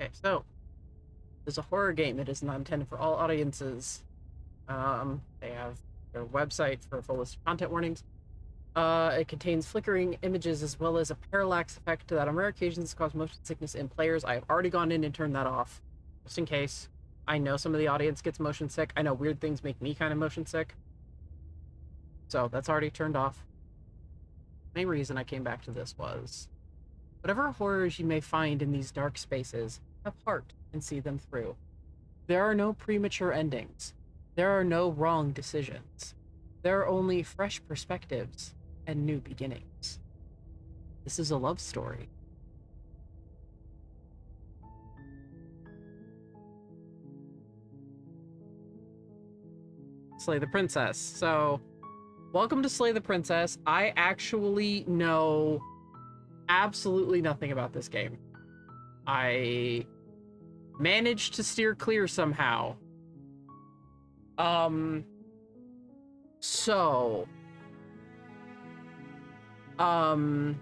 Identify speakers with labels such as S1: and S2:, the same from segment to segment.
S1: Okay, so there's a horror game. It is not intended for all audiences. They have their website for a full list of content warnings. It contains flickering images as well as a parallax effect that on rare occasions cause motion sickness in players. I have already gone in and turned that off, just in case. I know some of the audience gets motion sick. I know weird things make me kind of motion sick. So that's already turned off. Main reason I came back to this was whatever horrors you may find in these dark spaces, have heart and see them through. There are no premature endings. There are no wrong decisions. There are only fresh perspectives and new beginnings. This is a love story. Slay the Princess. So, welcome to Slay the Princess. I actually know absolutely nothing about this game. I managed to steer clear somehow. So, what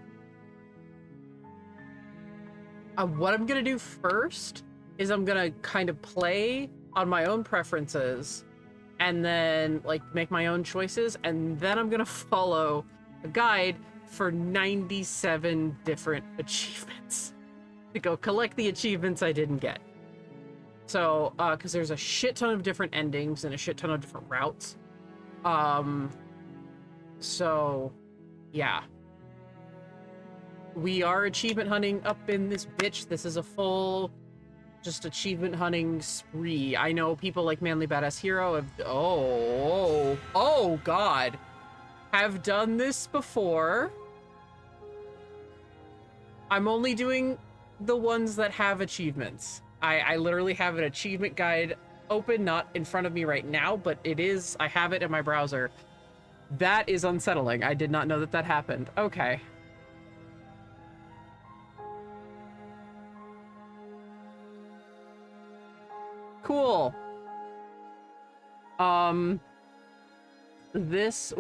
S1: I'm gonna do first is I'm gonna kind of play on my own preferences and then like make my own choices, and then I'm gonna follow a guide for 97 different achievements to go collect the achievements I didn't get. So, because there's a shit ton of different endings and a shit ton of different routes. So, yeah. We are achievement hunting up in this bitch. This is a full, just achievement hunting spree. I know people like Manly Badass Hero have, oh God, have done this before. I'm only doing the ones that have achievements. I literally have an achievement guide open, not in front of me right now, but it is, I have it in my browser. That is unsettling. I did not know that that happened. Okay. Cool. This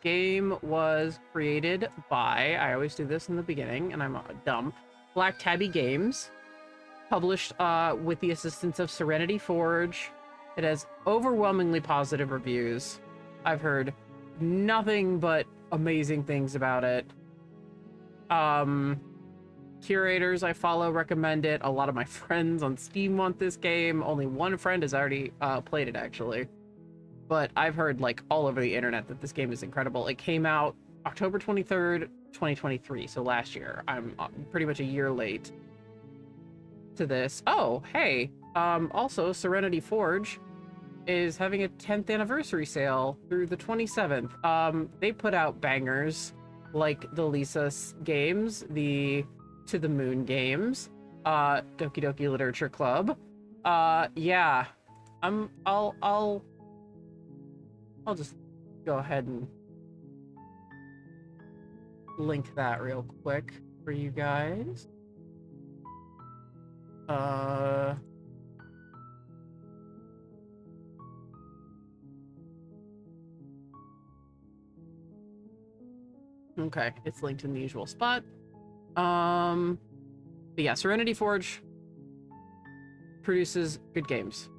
S1: game was created by, I always do this in the beginning, and I'm dumb, Black Tabby Games, published with the assistance of Serenity Forge. It has overwhelmingly positive reviews. I've heard nothing but amazing things about it. Curators I follow recommend it. A lot of my friends on Steam want this game. Only one friend has already played it, actually. But I've heard, like, all over the internet that this game is incredible. It came out October 23rd, 2023, so last year. I'm pretty much a year late to this. Oh, hey. Also, Serenity Forge is having a 10th anniversary sale through the 27th. They put out bangers like the Lisa's games, the To the Moon games, Doki Doki Literature Club. Yeah. I'll just go ahead and link that real quick for you guys. Okay, it's linked in the usual spot. But yeah, Serenity Forge produces good games.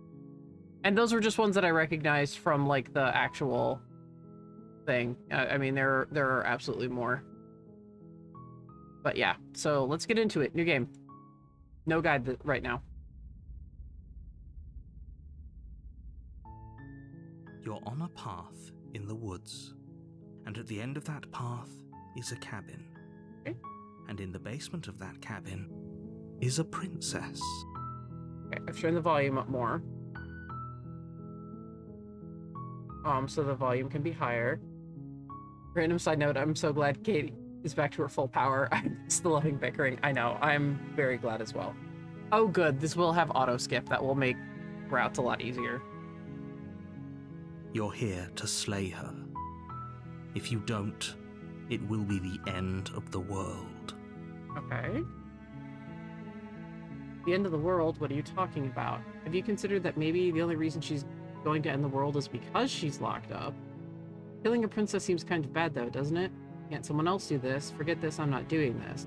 S1: And those were just ones that I recognized from, like, the actual thing. I mean, there are absolutely more. But yeah, so let's get into it. New game. No guide right now.
S2: You're on a path in the woods, and at the end of that path is a cabin.
S1: Okay.
S2: And in the basement of that cabin is a princess.
S1: Okay, I've turned the volume up more. So the volume can be higher. Random side note, I'm so glad Katie is back to her full power. I'm still loving bickering. I know, I'm very glad as well. Oh good, this will have auto skip. That will make routes a lot easier.
S2: You're here to slay her. If you don't, it will be the end of the world.
S1: Okay. The end of the world? What are you talking about? Have you considered that maybe the only reason she's going to end the world is because she's locked up? Killing a princess seems kind of bad though, doesn't it? Can't someone else do this? Forget this, I'm not doing this.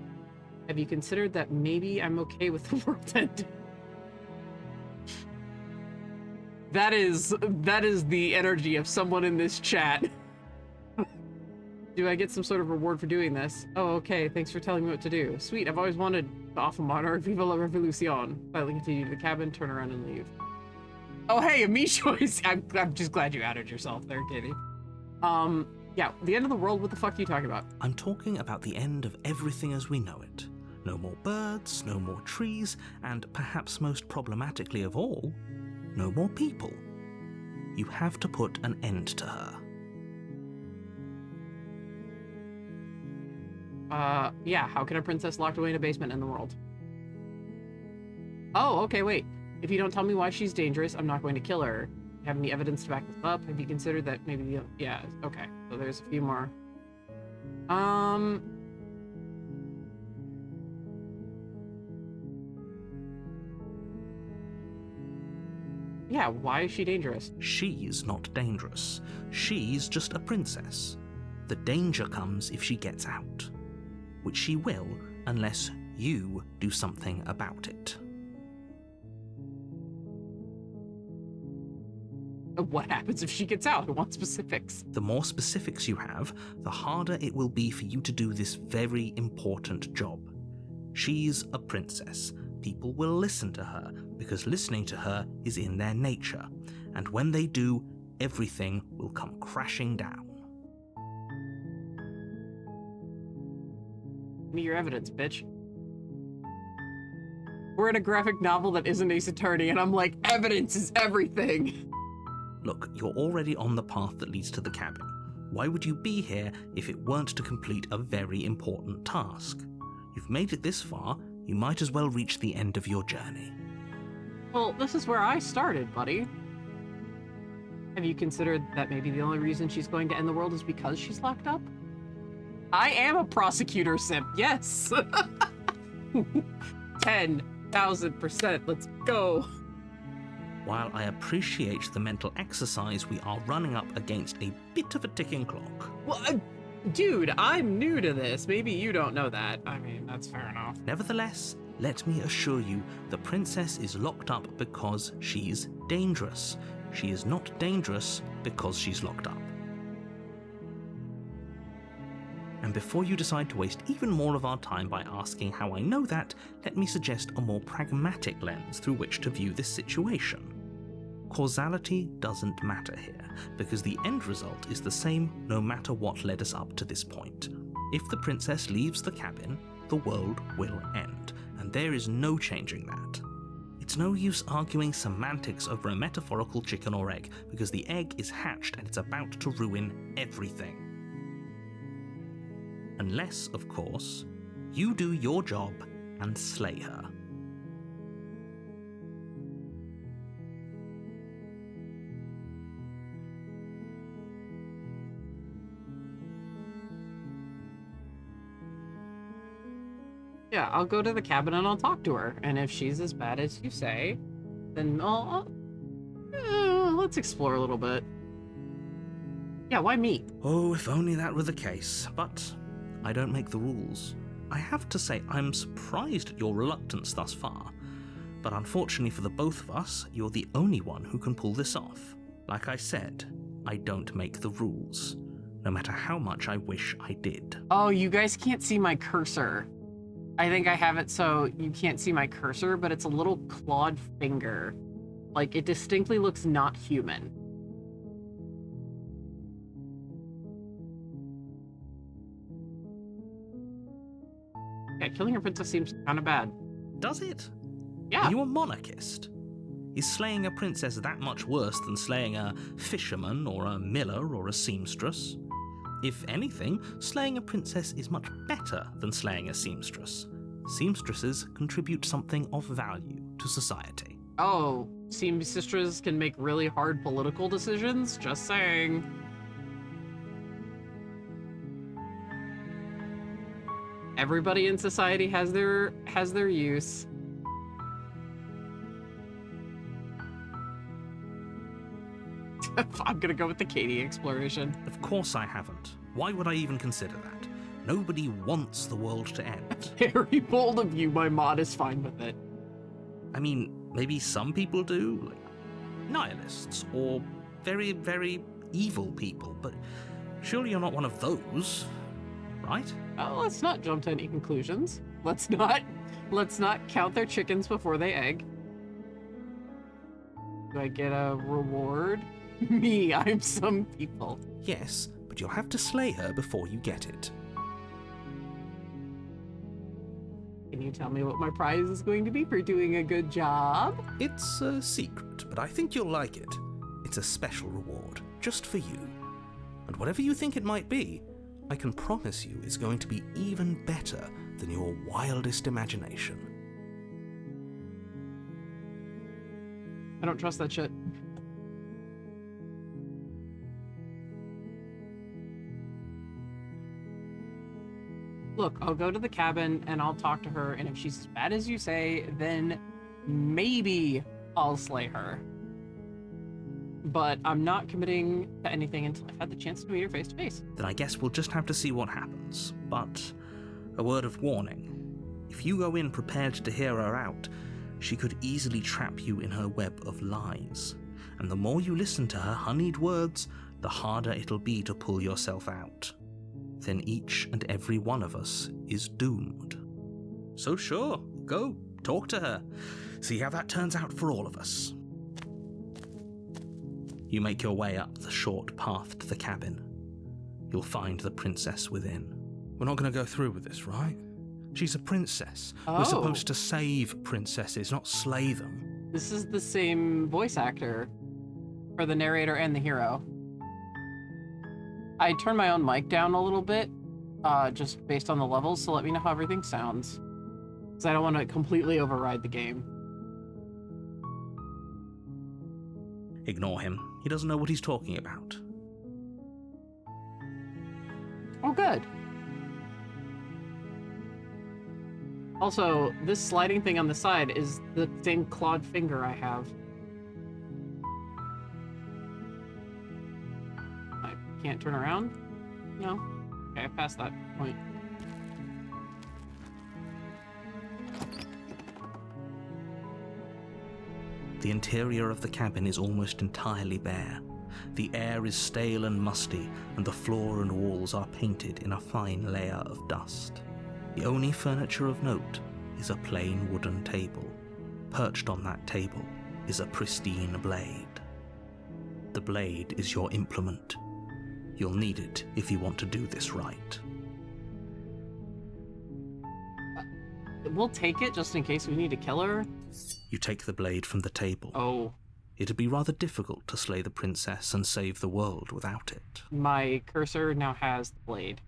S1: Have you considered that maybe I'm okay with the world ending? That is the energy of someone in this chat. Do I get some sort of reward for doing this? Oh, okay. Thanks for telling me what to do. Sweet. I've always wanted to offer Monarch. Viva la Revolucion. Finally continue to the cabin, turn around, and leave. Oh, hey, a me choice. I'm just glad you outed yourself there, Katie. Yeah, the end of the world. What the fuck are you talking about?
S2: I'm talking about the end of everything as we know it. No more birds, no more trees, and perhaps most problematically of all, no more people. You have to put an end to her.
S1: Yeah, how can a princess locked away in a basement in the world? Oh, okay, wait. If you don't tell me why she's dangerous, I'm not going to kill her. Have any evidence to back this up? Have you considered that maybe the... Yeah, okay. So there's a few more. Yeah, why is she dangerous?
S2: She's not dangerous. She's just a princess. The danger comes if she gets out. Which she will, unless you do something about it.
S1: What happens if she gets out? I want specifics.
S2: The more specifics you have, the harder it will be for you to do this very important job. She's a princess. People will listen to her, because listening to her is in their nature. And when they do, everything will come crashing down.
S1: Give me your evidence, bitch. We're in a graphic novel that isn't Ace Attorney, and I'm like, evidence is everything.
S2: Look, you're already on the path that leads to the cabin. Why would you be here if it weren't to complete a very important task? You've made it this far, you might as well reach the end of your journey.
S1: Well, this is where I started, buddy. Have you considered that maybe the only reason she's going to end the world is because she's locked up? I am a prosecutor simp, yes! 10,000%, let's go!
S2: While I appreciate the mental exercise, we are running up against a bit of a ticking clock.
S1: Well, dude, I'm new to this. Maybe you don't know that. I mean, that's fair enough.
S2: Nevertheless, let me assure you, the princess is locked up because she's dangerous. She is not dangerous because she's locked up. And before you decide to waste even more of our time by asking how I know that, let me suggest a more pragmatic lens through which to view this situation. Causality doesn't matter here, because the end result is the same no matter what led us up to this point. If the princess leaves the cabin, the world will end, and there is no changing that. It's no use arguing semantics over a metaphorical chicken or egg, because the egg is hatched and it's about to ruin everything. Unless, of course, you do your job and slay her.
S1: Yeah, I'll go to the cabin and I'll talk to her. And if she's as bad as you say, then let's explore a little bit. Yeah, why me?
S2: Oh, if only that were the case, but I don't make the rules. I have to say I'm surprised at your reluctance thus far, but unfortunately for the both of us, you're the only one who can pull this off. Like I said, I don't make the rules, no matter how much I wish I did.
S1: Oh, you guys can't see my cursor. I think I have it so you can't see my cursor, but it's a little clawed finger. Like, it distinctly looks not human. Yeah, killing a princess seems kind of bad.
S2: Does it?
S1: Yeah.
S2: Are you a monarchist? Is slaying a princess that much worse than slaying a fisherman or a miller or a seamstress? If anything, slaying a princess is much better than slaying a seamstress. Seamstresses contribute something of value to society.
S1: Oh, seamstresses can make really hard political decisions? Just saying. Everybody in society has their use. I'm gonna go with the Katie exploration.
S2: Of course I haven't. Why would I even consider that? Nobody wants the world to end.
S1: Very bold of you. My mod is fine with it.
S2: I mean, maybe some people do, like nihilists, or very, very evil people, but surely you're not one of those, right?
S1: Oh, let's not jump to any conclusions. Let's not count their chickens before they egg. Do I get a reward? Me, I'm some people.
S2: Yes, but you'll have to slay her before you get it.
S1: Can you tell me what my prize is going to be for doing a good job?
S2: It's a secret, but I think you'll like it. It's a special reward, just for you. And whatever you think it might be, I can promise you it's going to be even better than your wildest imagination.
S1: I don't trust that shit. Look, I'll go to the cabin and I'll talk to her, and if she's as bad as you say, then maybe I'll slay her. But I'm not committing to anything until I've had the chance to meet her face to face.
S2: Then I guess we'll just have to see what happens. But a word of warning. If you go in prepared to hear her out, she could easily trap you in her web of lies. And the more you listen to her honeyed words, the harder it'll be to pull yourself out. Then each and every one of us is doomed. So sure, go, talk to her. See how that turns out for all of us. You make your way up the short path to the cabin. You'll find the princess within. We're not going to go through with this, right? She's a princess.
S1: Oh.
S2: We're supposed to save princesses, not slay them.
S1: This is the same voice actor for the narrator and the hero. I turned my own mic down a little bit, just based on the levels, so let me know how everything sounds. Because I don't want to completely override the game.
S2: Ignore him. He doesn't know what he's talking about.
S1: Oh, good. Also, this sliding thing on the side is the same clawed finger I have. I can't turn around? No? Okay, I passed that point.
S2: The interior of the cabin is almost entirely bare. The air is stale and musty, and the floor and walls are painted in a fine layer of dust. The only furniture of note is a plain wooden table. Perched on that table is a pristine blade. The blade is your implement. You'll need it if you want to do this right.
S1: We'll take it just in case we need to kill her.
S2: You take the blade from the table.
S1: Oh.
S2: It'd be rather difficult to slay the princess and save the world without it.
S1: My cursor now has the blade.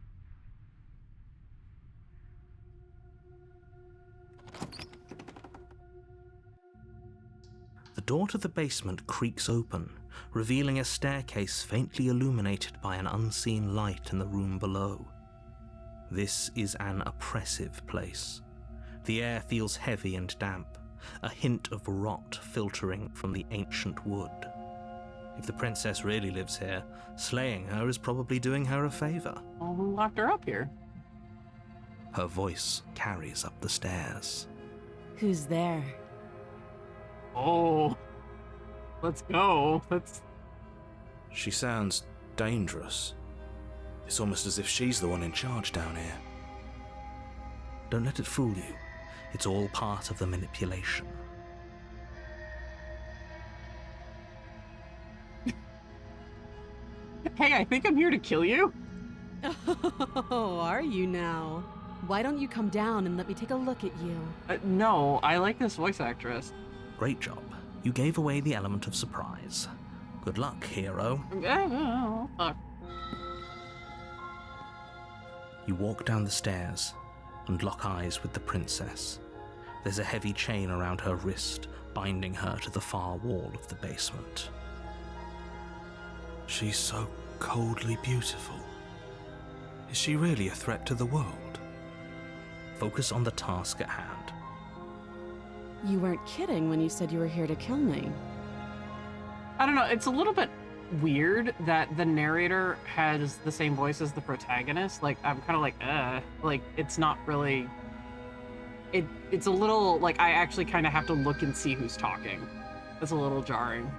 S2: The door to the basement creaks open, revealing a staircase faintly illuminated by an unseen light in the room below. This is an oppressive place. The air feels heavy and damp, a hint of rot filtering from the ancient wood. If the princess really lives here, slaying her is probably doing her a favor.
S1: Oh, who locked her up here?
S2: Her voice carries up the stairs.
S3: Who's there?
S1: Oh. Let's go.
S2: She sounds dangerous. It's almost as if she's the one in charge down here. Don't let it fool you. It's all part of the manipulation.
S1: Hey, I think I'm here to kill you.
S3: Oh, are you now? Why don't you come down and let me take a look at you?
S1: No, I like this voice actress.
S2: Great job. You gave away the element of surprise. Good luck, hero.
S1: Fuck.
S2: You walk down the stairs and lock eyes with the princess. There's a heavy chain around her wrist, binding her to the far wall of the basement. She's so coldly beautiful. Is she really a threat to the world? Focus on the task at hand.
S3: You weren't kidding when you said you were here to kill me.
S1: I don't know, it's a little bit weird that the narrator has the same voice as the protagonist. Like, I'm kind of like, it's not really... It's a little, like, I actually kind of have to look and see who's talking. It's a little jarring.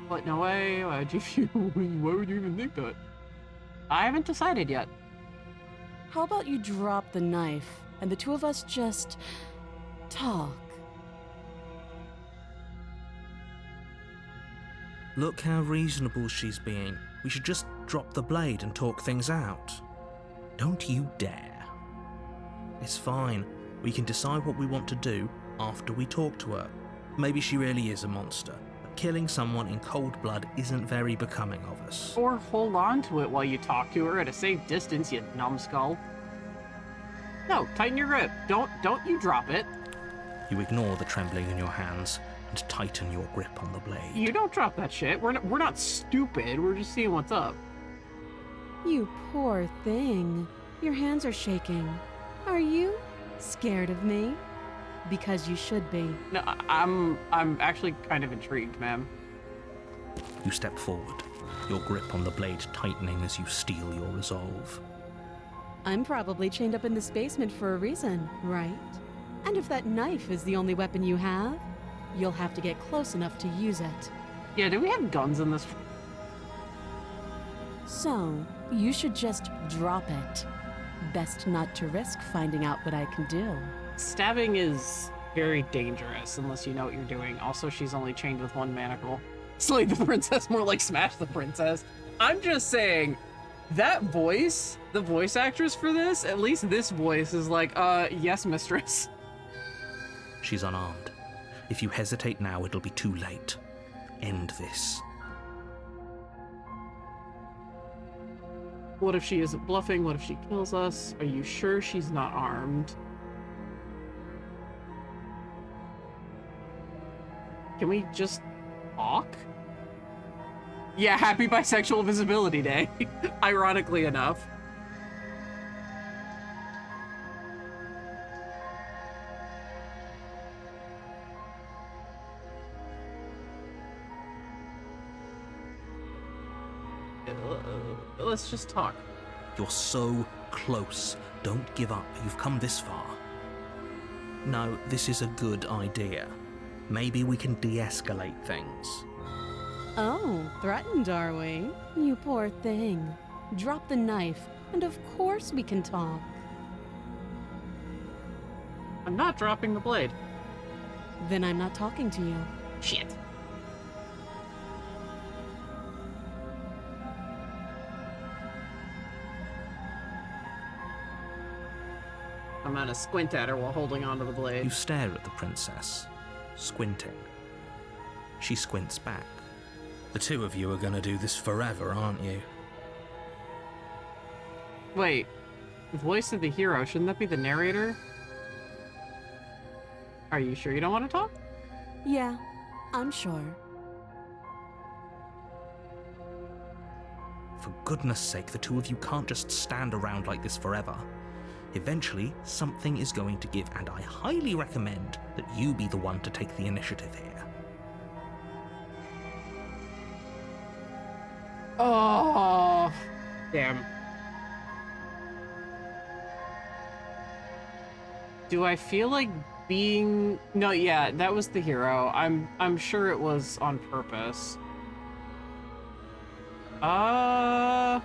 S1: But no way, why would you even think that? I haven't decided yet.
S3: How about you drop the knife and the two of us just talk?
S2: Look how reasonable she's being. We should just drop the blade and talk things out. Don't you dare. It's fine. We can decide what we want to do after we talk to her. Maybe she really is a monster, but killing someone in cold blood isn't very becoming of us.
S1: Or hold on to it while you talk to her at a safe distance, you numbskull. No, tighten your grip. Don't you drop it.
S2: You ignore the trembling in your hands and tighten your grip on the blade.
S1: You don't drop that shit. We're not stupid. We're just seeing what's up.
S3: You poor thing. Your hands are shaking. Are you scared of me? Because you should be.
S1: No, I'm actually kind of intrigued, ma'am.
S2: You step forward, your grip on the blade tightening as you steel your resolve.
S3: I'm probably chained up in this basement for a reason, right? And if that knife is the only weapon you have, you'll have to get close enough to use it.
S1: Yeah, do we have guns in this?
S3: So, you should just drop it. Best not to risk finding out what I can do.
S1: Stabbing is very dangerous unless you know what you're doing. Also, she's only chained with one manacle. Slay the princess, more like smash the princess. I'm just saying, that voice, the voice actress for this, at least this voice is like, yes, mistress.
S2: She's unarmed. If you hesitate now, it'll be too late. End this.
S1: What if she isn't bluffing? What if she kills us? Are you sure she's not armed? Can we just talk? Yeah, happy Bisexual Visibility Day. Ironically enough. Let's just talk.
S2: You're so close. Don't give up. You've come this far. No, this is a good idea. Maybe we can de-escalate things.
S3: Oh, threatened, are we? You poor thing. Drop the knife, and of course we can talk.
S1: I'm not dropping the blade.
S3: Then I'm not talking to you.
S1: Shit. I'm gonna squint at her while holding onto the blade.
S2: You stare at the princess, squinting. She squints back. The two of you are gonna do this forever, aren't you?
S1: Wait, voice of the hero, shouldn't that be the narrator? Are you sure you don't want to talk?
S3: Yeah, I'm sure.
S2: For goodness sake, the two of you can't just stand around like this forever. Eventually, something is going to give, and I highly recommend that you be the one to take the initiative here.
S1: Oh, damn. Do I feel like being... No, yeah, that was the hero. I'm sure it was on purpose. Huh,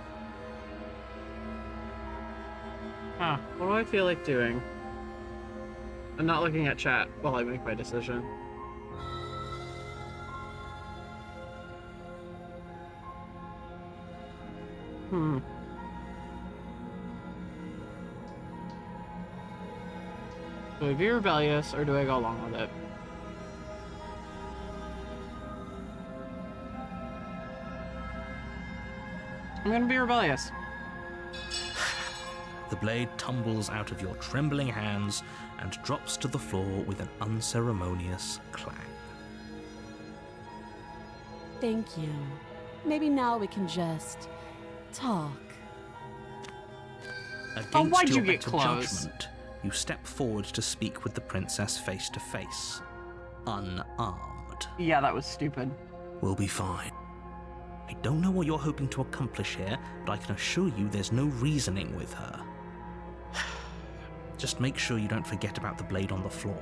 S1: what do I feel like doing? I'm not looking at chat while I make my decision. Do I be rebellious, or do I go along with it? I'm gonna be rebellious.
S2: The blade tumbles out of your trembling hands and drops to the floor with an unceremonious clang.
S3: Thank you. Maybe now we can just talk.
S2: Against
S1: why'd
S2: your
S1: you get
S2: better
S1: close?
S2: judgment, You step forward to speak with the princess face to face, unarmed.
S1: Yeah, that was stupid.
S2: We'll be fine. I don't know what you're hoping to accomplish here, but I can assure you there's no reasoning with her. Just make sure you don't forget about the blade on the floor.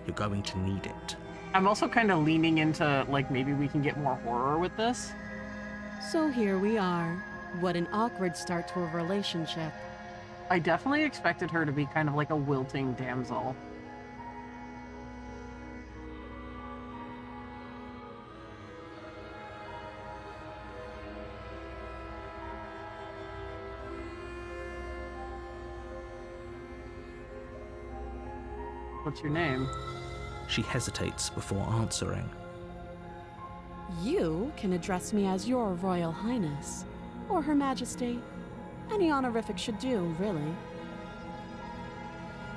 S2: You're going to need it.
S1: I'm also kind of leaning into, like, maybe we can get more horror with this.
S3: So here we are. What an awkward start to a relationship.
S1: I definitely expected her to be kind of like a wilting damsel. What's your name?
S2: She hesitates before answering.
S3: You can address me as your Royal Highness, or Her Majesty. Any honorific should do, really.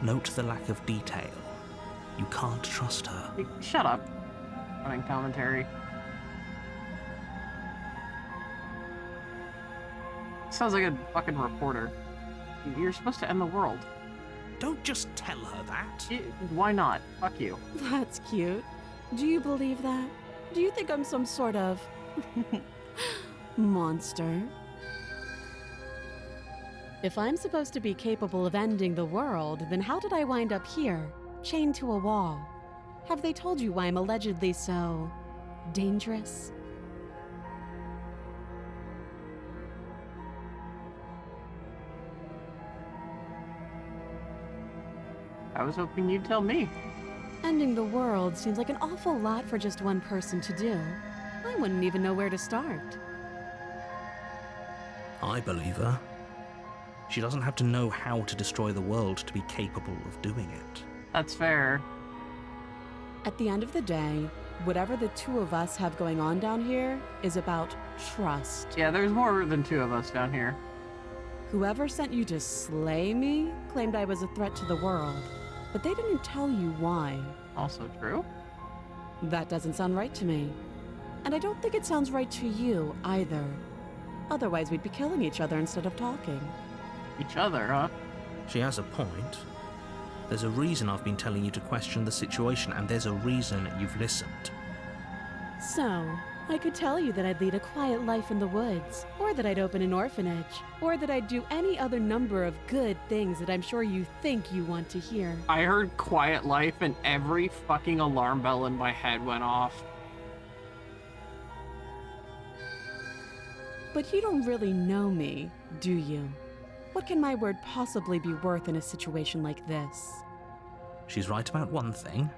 S2: Note the lack of detail. You can't trust her.
S1: Hey, shut up. Running commentary. Sounds like a fucking reporter. You're supposed to end the world.
S2: Don't just tell her that.
S1: Why not? Fuck you.
S3: That's cute. Do you believe that? Do you think I'm some sort of monster? If I'm supposed to be capable of ending the world, then how did I wind up here, chained to a wall? Have they told you why I'm allegedly so dangerous?
S1: I was hoping you'd tell me.
S3: Ending the world seems like an awful lot for just one person to do. I wouldn't even know where to start.
S2: I believe her. She doesn't have to know how to destroy the world to be capable of doing it.
S1: That's fair.
S3: At the end of the day, whatever the two of us have going on down here is about trust.
S1: Yeah, there's more than two of us down here.
S3: Whoever sent you to slay me claimed I was a threat to the world, but they didn't tell you why.
S1: Also true.
S3: That doesn't sound right to me. And I don't think it sounds right to you either. Otherwise, we'd be killing each other instead of talking.
S1: Each other, huh?
S2: She has a point. There's a reason I've been telling you to question the situation, and there's a reason you've listened.
S3: So, I could tell you that I'd lead a quiet life in the woods, or that I'd open an orphanage, or that I'd do any other number of good things that I'm sure you think you want to hear.
S1: I heard quiet life and every fucking alarm bell in my head went off.
S3: But you don't really know me, do you? What can my word possibly be worth in a situation like this?
S2: She's right about one thing.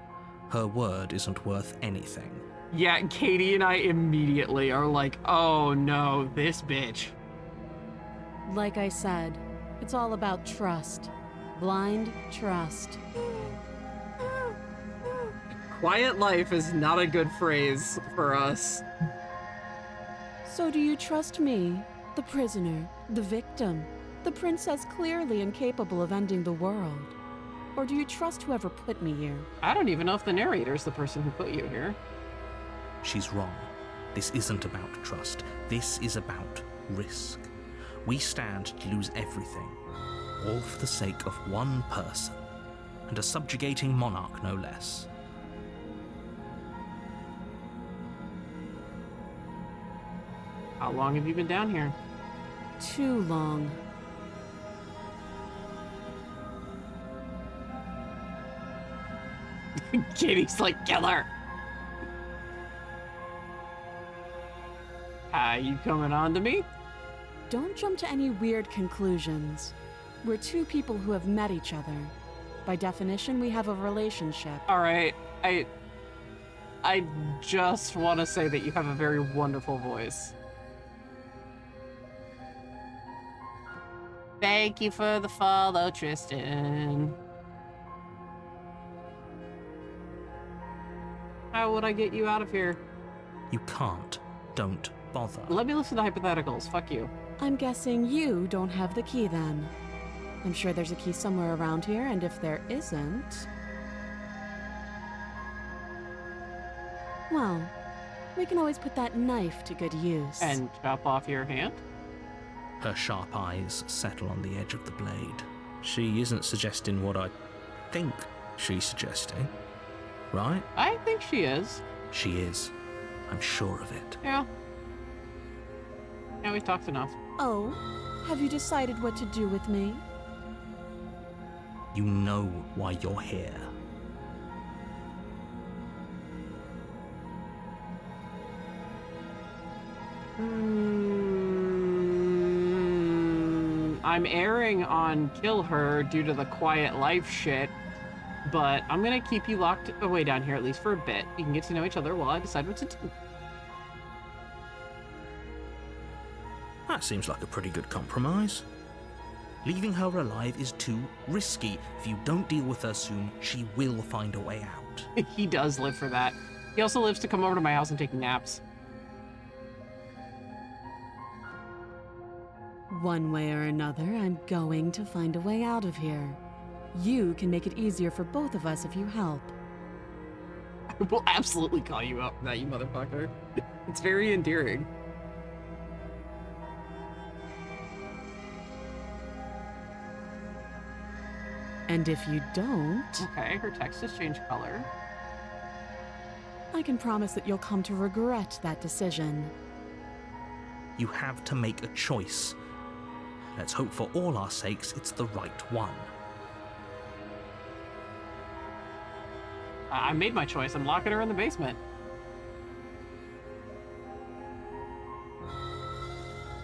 S2: Her word isn't worth anything.
S1: Yeah, Katie and I immediately are like, oh no, this bitch.
S3: Like I said, it's all about trust. Blind trust.
S1: Quiet life is not a good phrase for us.
S3: So do you trust me, the prisoner, the victim, the princess clearly incapable of ending the world? Or do you trust whoever put me here?
S1: I don't even know if the narrator's the person who put you here.
S2: She's wrong. This isn't about trust. This is about risk. We stand to lose everything, all for the sake of one person, and a subjugating monarch no less.
S1: How long have you been down here?
S3: Too long.
S1: Katie's like, killer. You coming on to me?
S3: Don't jump to any weird conclusions. We're two people who have met each other. By definition, we have a relationship.
S1: All right, I just want to say that you have a very wonderful voice. Thank you for the follow, Tristan. How would I get you out of here?
S2: You can't. Don't bother.
S1: Let me listen to hypotheticals. Fuck you.
S3: I'm guessing you don't have the key then. I'm sure there's a key somewhere around here, and if there isn't... well, we can always put that knife to good use.
S1: And chop off your hand?
S2: Her sharp eyes settle on the edge of the blade. She isn't suggesting what I think she's suggesting, right?
S1: I think she is.
S2: She is. I'm sure of it.
S1: Yeah. Yeah, we've talked enough.
S3: Oh, have you decided what to do with me?
S2: You know why you're here.
S1: I'm erring on kill her due to the quiet life shit, but I'm gonna keep you locked away down here at least for a bit. You can get to know each other while I decide what to do.
S2: That seems like a pretty good compromise. Leaving her alive is too risky. If you don't deal with her soon, she will find a way out.
S1: He does live for that. He also lives to come over to my house and take naps.
S3: One way or another, I'm going to find a way out of here. You can make it easier for both of us if you help.
S1: I will absolutely call you out for that, you motherfucker. It's very endearing.
S3: And if you don't,
S1: Okay, her text has changed color.
S3: I can promise that you'll come to regret that decision.
S2: You have to make a choice. Let's hope for all our sakes it's the right one.
S1: I made my choice. I'm locking her in the basement.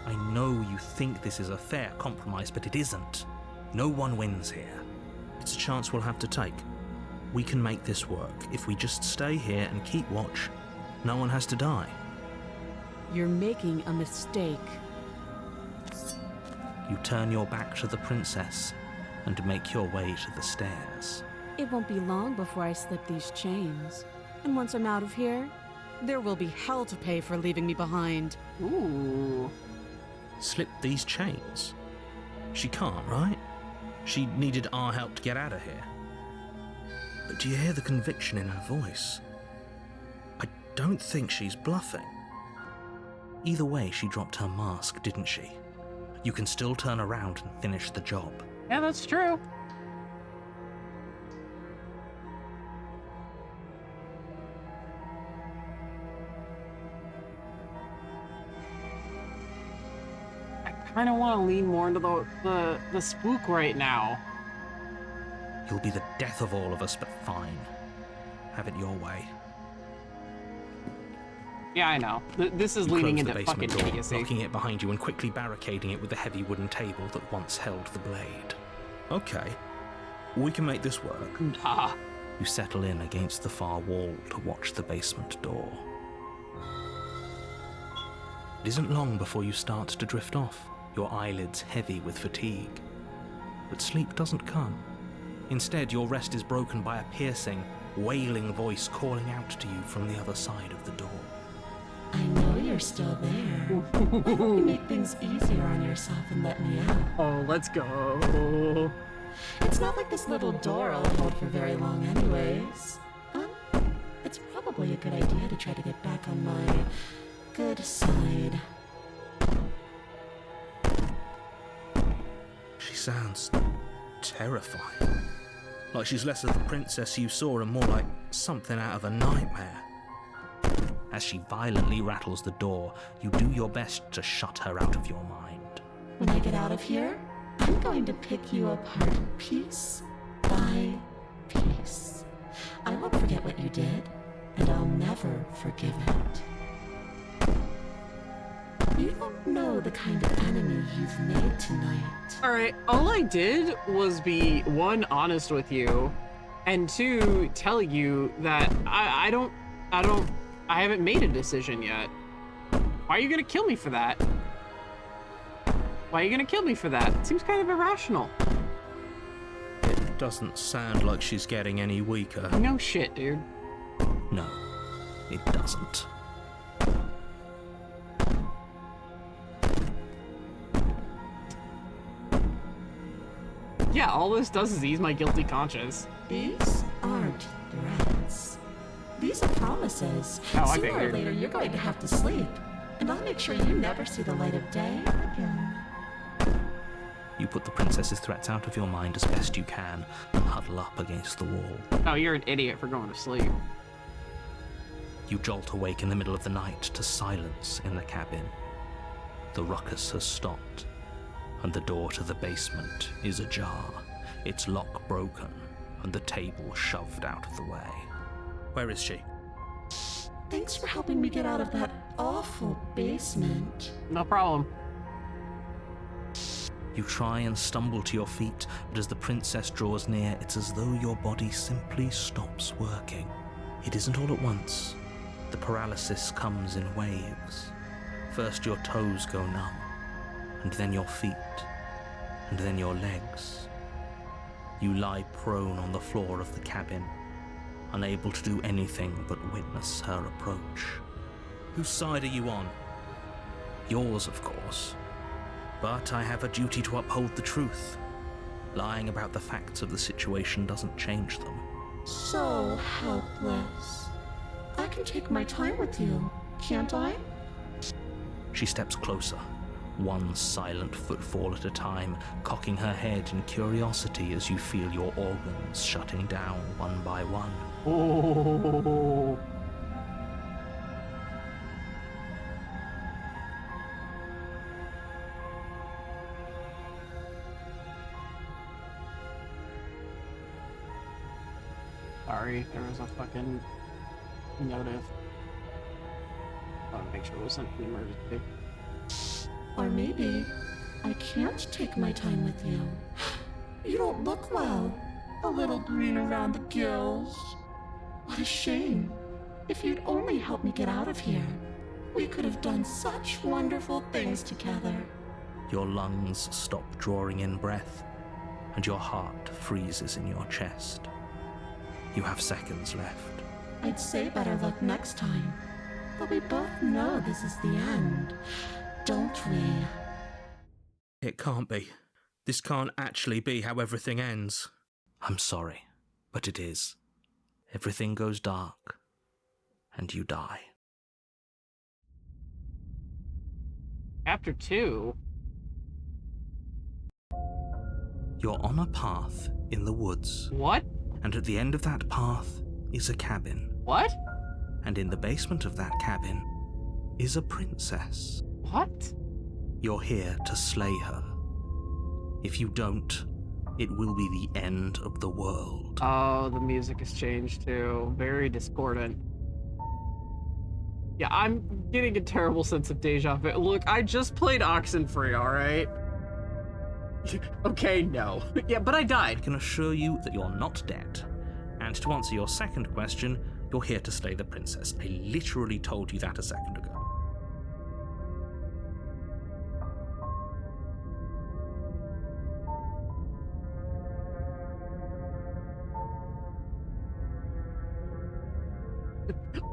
S2: I know you think this is a fair compromise, but it isn't. No one wins here. It's a chance we'll have to take. We can make this work. If we just stay here and keep watch, no one has to die.
S3: You're making a mistake.
S2: You turn your back to the princess and make your way to the stairs.
S3: It won't be long before I slip these chains. And once I'm out of here, there will be hell to pay for leaving me behind.
S1: Ooh.
S2: Slip these chains? She can't, right? She needed our help to get out of here. But do you hear the conviction in her voice? I don't think she's bluffing. Either way, she dropped her mask, didn't she? You can still turn around and finish the job.
S1: Yeah, that's true. I kind of want to lean more into the spook right now.
S2: You'll be the death of all of us, but fine. Have it your way.
S1: Yeah, I know. This is
S2: You
S1: leaning
S2: close
S1: into
S2: the
S1: fucking
S2: basement door,
S1: idiocy.
S2: locking it behind you and quickly barricading it with the heavy wooden table that once held the blade. Okay, we can make this work.
S1: Nah.
S2: You settle in against the far wall to watch the basement door. It isn't long before you start to drift off, your eyelids heavy with fatigue. But sleep doesn't come. Instead, your rest is broken by a piercing, wailing voice calling out to you from the other side of the door.
S4: I know you're still there. Why don't you make things easier on yourself and let me out?
S1: Oh, let's go.
S4: It's not like this little door I'll hold for very long anyways. It's probably a good idea to try to get back on my good side.
S2: She sounds terrifying. Like she's less of the princess you saw and more like something out of a nightmare. As she violently rattles the door, you do your best to shut her out of your mind.
S4: When I get out of here, I'm going to pick you apart piece by piece. I won't forget what you did, and I'll never forgive it. You don't know the kind of enemy you've made tonight.
S1: Alright, all I did was be, one, honest with you, and two, tell you that I haven't made a decision yet. Why are you gonna kill me for that? Why are you gonna kill me for that? It seems kind of irrational.
S2: It doesn't sound like she's getting any weaker.
S1: No shit, dude.
S2: No, it doesn't.
S1: Yeah, all this does is ease my guilty conscience.
S4: These aren't threats. These are promises.
S1: Oh, I
S4: Sooner or
S1: figured.
S4: later, you're going to have to sleep. And I'll make sure you never see the light of day again.
S2: You put the princess's threats out of your mind as best you can and huddle up against the wall.
S1: Oh, you're an idiot for going to sleep.
S2: You jolt awake in the middle of the night to silence in the cabin. The ruckus has stopped, and the door to the basement is ajar, its lock broken, and the table shoved out of the way. Where is she?
S4: Thanks for helping me get out of that awful basement.
S1: No problem.
S2: You try and stumble to your feet, but as the princess draws near, it's as though your body simply stops working. It isn't all at once. The paralysis comes in waves. First your toes go numb, and then your feet, and then your legs. You lie prone on the floor of the cabin, unable to do anything but witness her approach. Whose side are you on? Yours, of course. But I have a duty to uphold the truth. Lying about the facts of the situation doesn't change them.
S4: So helpless. I can take my time with you, can't I?
S2: She steps closer, one silent footfall at a time, cocking her head in curiosity as you feel your organs shutting down one by one.
S1: Oh. Sorry, there was a fucking notif. I want to make sure it wasn't an emergency.
S4: Or maybe I can't take my time with you. You don't look well. A little green around the gills. What a shame. If you'd only helped me get out of here, we could have done such wonderful things together.
S2: Your lungs stop drawing in breath, and your heart freezes in your chest. You have seconds left.
S4: I'd say better luck next time. But we both know this is the end, don't we?
S2: It can't be. This can't actually be how everything ends. I'm sorry, but it is. Everything goes dark, and you die.
S1: Chapter 2?
S2: You're on a path in the woods,
S1: What?
S2: and at the end of that path is a cabin.
S1: What?
S2: And in the basement of that cabin is a princess.
S1: What?
S2: You're here to slay her. If you don't, it will be the end of the world.
S1: Oh, the music has changed too. Very discordant. Yeah, I'm getting a terrible sense of deja vu. Look, I just played Oxenfree, alright? Okay, no. Yeah, but I
S2: I
S1: died.
S2: can assure you that you're not dead. And to answer your second question, you're here to slay the princess. I literally told you that a second ago.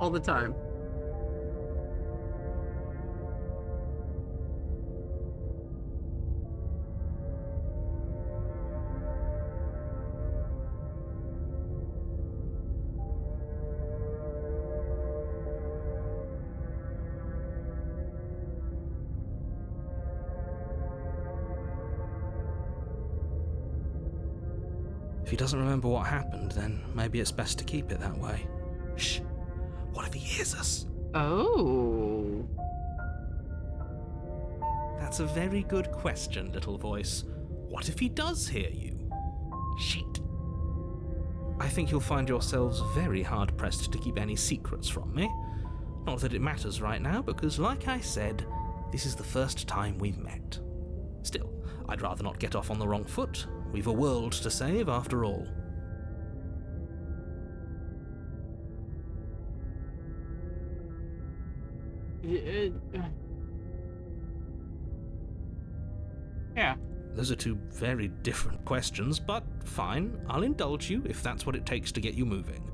S1: All the time.
S2: If he doesn't remember what happened, then maybe it's best to keep it that way. Shh. What if he hears us?
S1: Oh.
S2: That's a very good question, little voice. What if he does hear you? Shit. I think you'll find yourselves very hard-pressed to keep any secrets from me. Not that it matters right now, because like I said, this is the first time we've met. Still, I'd rather not get off on the wrong foot. We've a world to save, after all.
S1: Yeah.
S2: Those are two very different questions, but fine, I'll indulge you if that's what it takes to get you moving.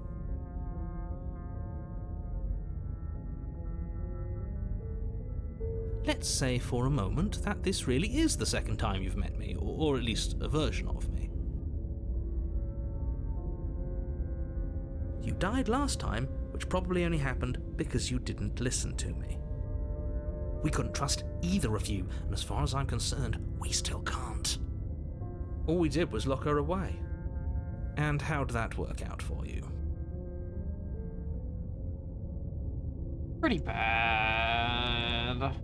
S2: Let's say for a moment that this really is the second time you've met me, or at least a version of me. You died last time, which probably only happened because you didn't listen to me. We couldn't trust either of you, and as far as I'm concerned, we still can't. All we did was lock her away. And how'd that work out for you?
S1: Pretty bad.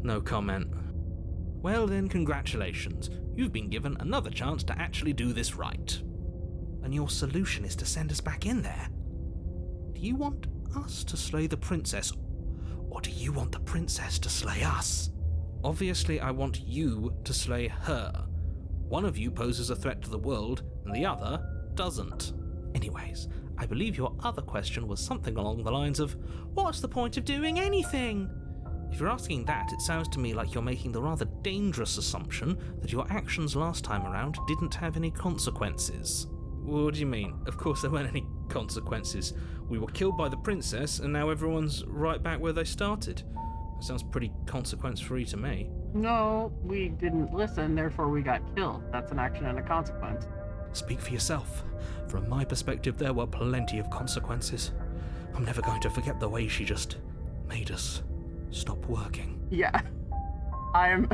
S2: No comment. Well then, congratulations. You've been given another chance to actually do this right. And your solution is to send us back in there. Do you want us to slay the princess, or do you want the princess to slay us? Obviously, I want you to slay her. One of you poses a threat to the world, and the other doesn't. Anyways, I believe your other question was something along the lines of, what's the point of doing anything? If you're asking that, it sounds to me like you're making the rather dangerous assumption that your actions last time around didn't have any consequences. What do you mean? Of course there weren't any consequences. We were killed by the princess, and now everyone's right back where they started. That sounds pretty consequence-free to me.
S1: No, we didn't listen, therefore we got killed. That's an action and a consequence.
S2: Speak for yourself. From my perspective, there were plenty of consequences. I'm never going to forget the way she just made us stop working.
S1: Yeah. I'm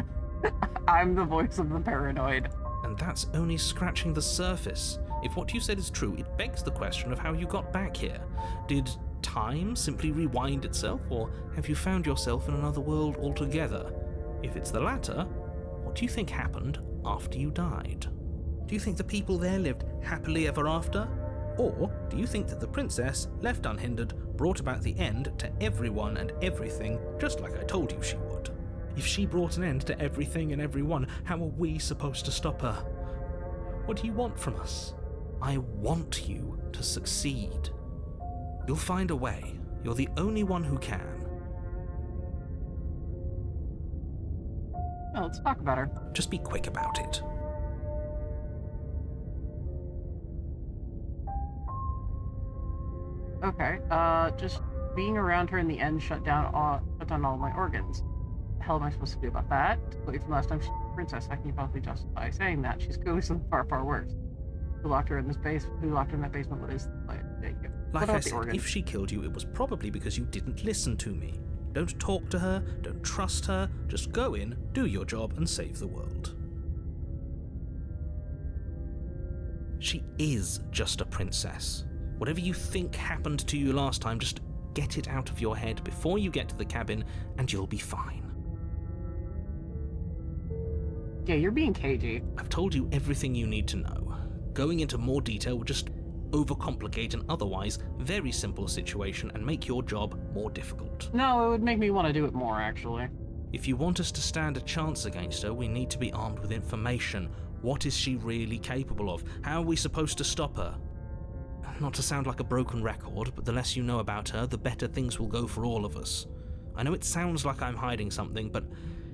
S1: the voice of the paranoid.
S2: And that's only scratching the surface. If what you said is true, it begs the question of how you got back here. Did time simply rewind itself, or have you found yourself in another world altogether? If it's the latter, what do you think happened after you died? Do you think the people there lived happily ever after? Or do you think that the princess, left unhindered, brought about the end to everyone and everything, just like I told you she would? If she brought an end to everything and everyone, how are we supposed to stop her? What do you want from us? I want you to succeed. You'll find a way. You're the only one who can.
S1: Well, let's talk about her.
S2: Just be quick about it.
S1: Okay, just being around her in the end shut down all my organs. The hell am I supposed to do about that? Wait from last time she's a princess, I can probably justify saying that. She's clearly something far, far worse. Who locked her in that basement? What is the plan? Thank you.
S2: Like I said, if she killed you, it was probably because you didn't listen to me. Don't talk to her, don't trust her, just go in, do your job, and save the world. She is just a princess. Whatever you think happened to you last time, just get it out of your head before you get to the cabin, and you'll be fine.
S1: Yeah, you're being cagey.
S2: I've told you everything you need to know. Going into more detail would just overcomplicate an otherwise very simple situation and make your job more difficult.
S1: No, it would make me want to do it more, actually.
S2: If you want us to stand a chance against her, we need to be armed with information. What is she really capable of? How are we supposed to stop her? Not to sound like a broken record, but the less you know about her, the better things will go for all of us. I know it sounds like I'm hiding something, but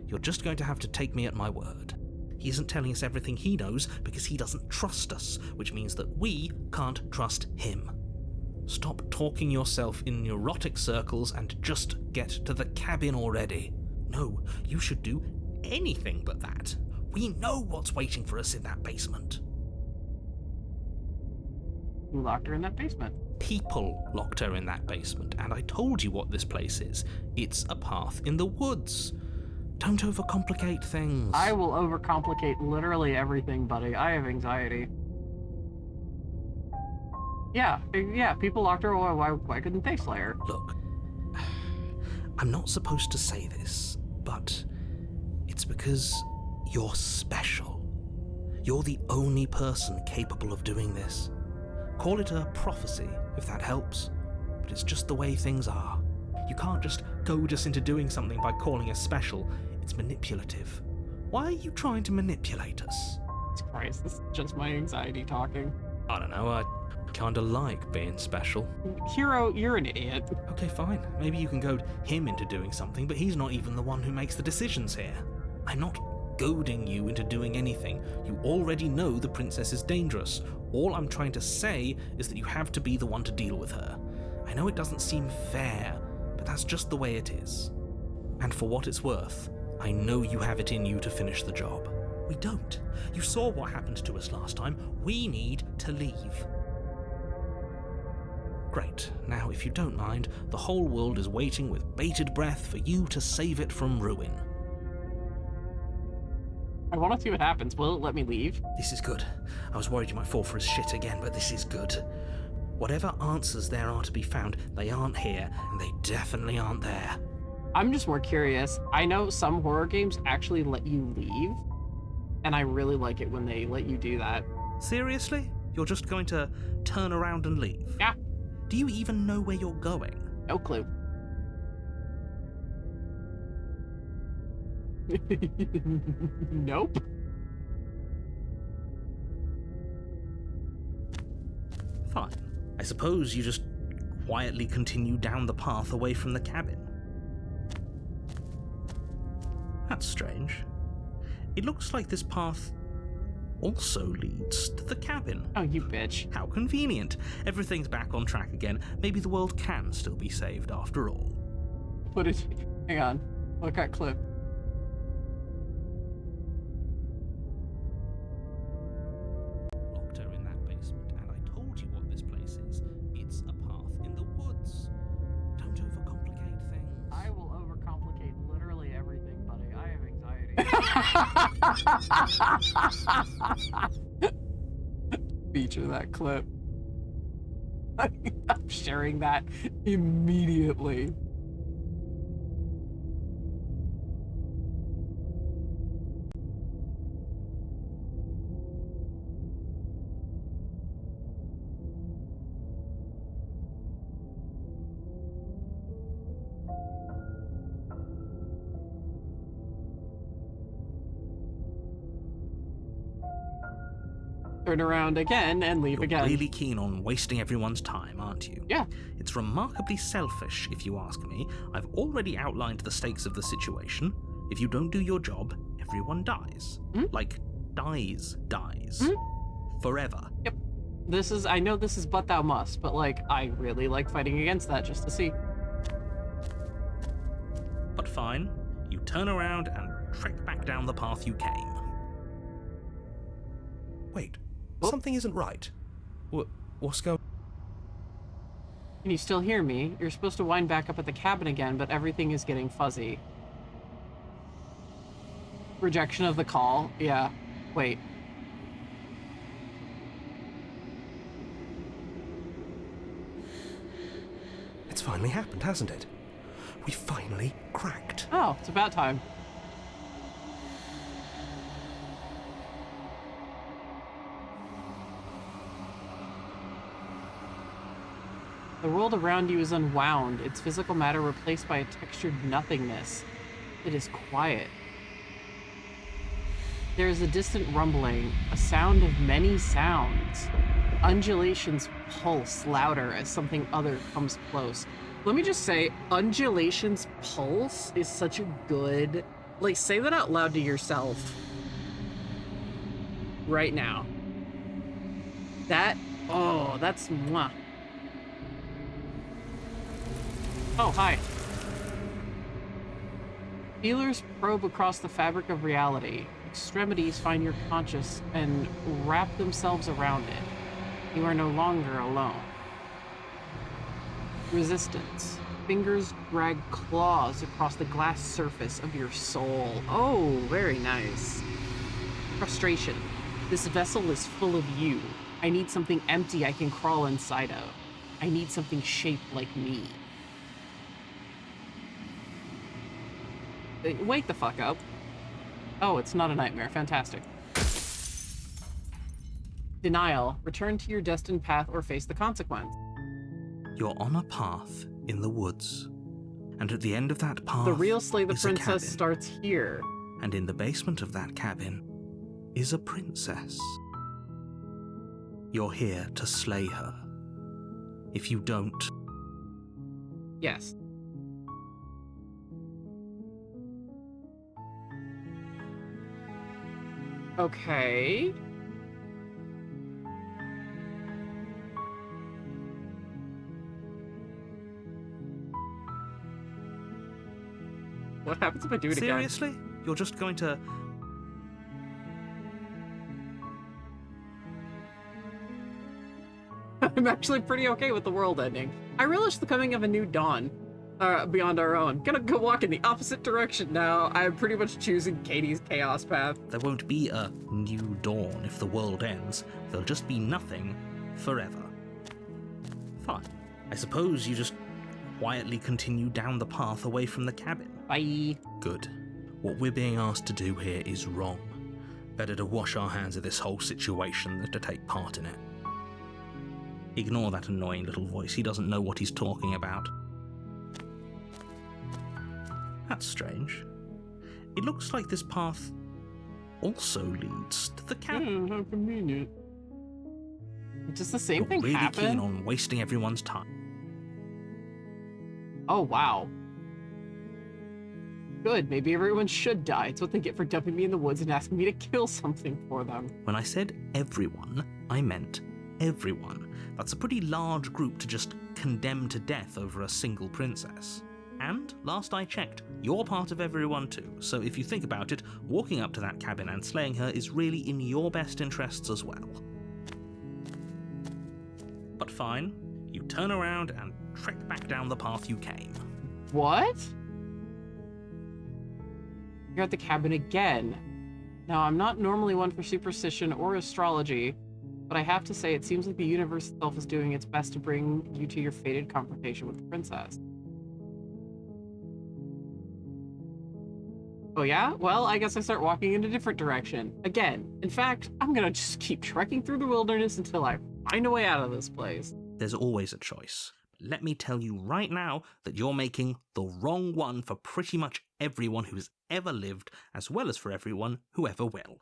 S2: you're just going to have to take me at my word. He isn't telling us everything he knows because he doesn't trust us, which means that we can't trust him. Stop talking yourself in neurotic circles and just get to the cabin already. No, you should do anything but that. We know what's waiting for us in that basement.
S1: Who locked her in that basement?
S2: People locked her in that basement, and I told you what this place is. It's a path in the woods. Don't overcomplicate things.
S1: I will overcomplicate literally everything, buddy. I have anxiety. Yeah, people locked her. Why couldn't they slay her?
S2: Look, I'm not supposed to say this, but it's because you're special. You're the only person capable of doing this. Call it a prophecy, if that helps, but it's just the way things are. You can't just goad us into doing something by calling us special. It's manipulative. Why are you trying to manipulate us?
S1: Christ, this is just my anxiety talking.
S2: I don't know, I kinda like being special.
S1: Hero, you're an idiot.
S2: Okay, fine. Maybe you can goad him into doing something, but he's not even the one who makes the decisions here. I'm not goading you into doing anything. You already know the princess is dangerous. All I'm trying to say is that you have to be the one to deal with her. I know it doesn't seem fair, but that's just the way it is. And for what it's worth, I know you have it in you to finish the job. We don't. You saw what happened to us last time. We need to leave. Great. Now, if you don't mind, the whole world is waiting with bated breath for you to save it from ruin.
S1: I want to see what happens. Will it let me leave?
S2: This is good. I was worried you might fall for his shit again, but this is good. Whatever answers there are to be found, they aren't here, and they definitely aren't there.
S1: I'm just more curious. I know some horror games actually let you leave, and I really like it when they let you do that.
S2: Seriously? You're just going to turn around and leave?
S1: Yeah.
S2: Do you even know where you're going?
S1: No clue. Nope.
S2: Fine. I suppose you just quietly continue down the path away from the cabin. That's strange. It looks like this path also leads to the cabin.
S1: Oh, you bitch.
S2: How convenient. Everything's back on track again. Maybe the world can still be saved after all.
S1: What did you... Hang on. What got clipped?
S2: Locked her in that basement, and I told you what this place is. It's a path in the woods. Don't overcomplicate things.
S1: I will overcomplicate literally everything, buddy. I have anxiety. Feature that clip. I'm sharing that immediately. Turn around again and leave
S2: You're
S1: again.
S2: really keen on wasting everyone's time, aren't you?
S1: Yeah.
S2: It's remarkably selfish, if you ask me. I've already outlined the stakes of the situation. If you don't do your job, everyone dies. Like, dies. Forever.
S1: Yep. I know this is but thou must, but like, I really like fighting against that just to see.
S2: But fine. You turn around and trek back down the path you came.
S5: Wait, something isn't right. What's going...
S1: Can you still hear me? You're supposed to wind back up at the cabin again, but everything is getting fuzzy. Rejection of the call? Yeah. Wait.
S5: It's finally happened, hasn't it? We finally cracked.
S1: Oh, it's about time. The world around you is unwound, its physical matter replaced by a textured nothingness. It is quiet. There is a distant rumbling, a sound of many sounds. Undulations pulse louder as something other comes close. Let me just say, undulations pulse is such a good... Like, say that out loud to yourself. Right now. That... Oh, that's... Mwah. Oh, hi. Feelers probe across the fabric of reality. Extremities find your conscious and wrap themselves around it. You are no longer alone. Resistance. Fingers drag claws across the glass surface of your soul. Oh, very nice. Frustration. This vessel is full of you. I need something empty I can crawl inside of. I need something shaped like me. Wake the fuck up. Oh, it's not a nightmare. Fantastic. Denial. Return to your destined path or face the consequence.
S2: You're on a path in the woods. And at the end of that path,
S1: The real Slay the
S2: is a
S1: Princess
S2: cabin.
S1: starts here.
S2: And in the basement of that cabin is a princess. You're here to slay her. If you don't,
S1: Yes. Okay. What happens if I do it
S2: seriously? You're just going to...
S1: again? I'm actually pretty okay with the world ending. I relish the coming of a new dawn. beyond our own. Gonna go walk in the opposite direction now. I'm pretty much choosing Katie's chaos path.
S2: There won't be a new dawn if the world ends. There'll just be nothing forever. Fine. I suppose you just quietly continue down the path away from the cabin.
S1: Bye.
S2: Good. What we're being asked to do here is wrong. Better to wash our hands of this whole situation than to take part in it. Ignore that annoying little voice. He doesn't know what he's talking about. That's strange. It looks like this path also leads to the cabin.
S1: How convenient. Does the same
S2: You're
S1: thing
S2: really
S1: happen?
S2: keen on wasting everyone's time.
S1: Oh, wow. Good, maybe everyone should die. It's what they get for dumping me in the woods and asking me to kill something for them.
S2: When I said everyone, I meant everyone. That's a pretty large group to just condemn to death over a single princess. And, last I checked, you're part of everyone too, so if you think about it, walking up to that cabin and slaying her is really in your best interests as well. But fine, you turn around and trek back down the path you came.
S1: What? You're at the cabin again. Now, I'm not normally one for superstition or astrology, but I have to say it seems like the universe itself is doing its best to bring you to your fated confrontation with the princess. Oh yeah? Well, I guess I start walking in a different direction. Again. In fact, I'm gonna just keep trekking through the wilderness until I find a way out of this place.
S2: There's always a choice. Let me tell you right now that you're making the wrong one for pretty much everyone who's ever lived, as well as for everyone who ever will.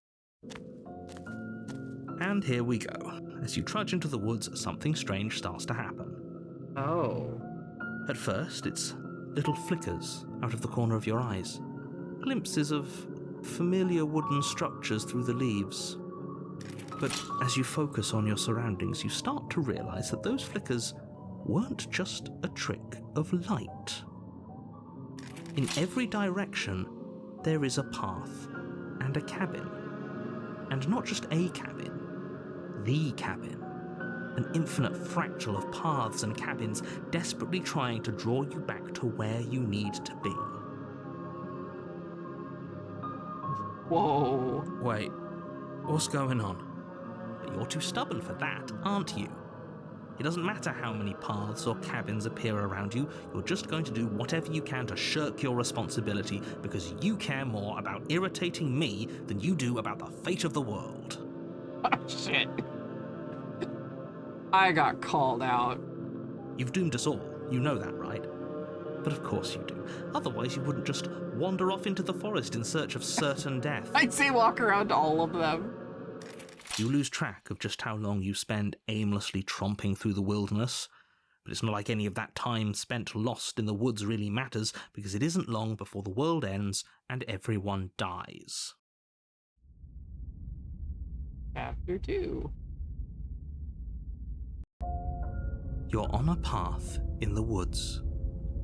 S2: And here we go. As you trudge into the woods, something strange starts to happen.
S1: Oh.
S2: At first, it's little flickers out of the corner of your eyes. Glimpses of familiar wooden structures through the leaves. But as you focus on your surroundings, you start to realize that those flickers weren't just a trick of light. In every direction, there is a path and a cabin. And not just a cabin, the cabin. An infinite fractal of paths and cabins desperately trying to draw you back to where you need to be.
S1: Whoa.
S2: Wait, what's going on? But you're too stubborn for that, aren't you? It doesn't matter how many paths or cabins appear around you, you're just going to do whatever you can to shirk your responsibility because you care more about irritating me than you do about the fate of the world.
S1: Oh, shit. I got called out.
S2: You've doomed us all, you know that, right? But of course you do. Otherwise you wouldn't just wander off into the forest in search of certain death.
S1: I'd say walk around all of them.
S2: You lose track of just how long you spend aimlessly tromping through the wilderness. But it's not like any of that time spent lost in the woods really matters, because it isn't long before the world ends and everyone dies.
S1: Chapter 2.
S2: You're on a path in the woods.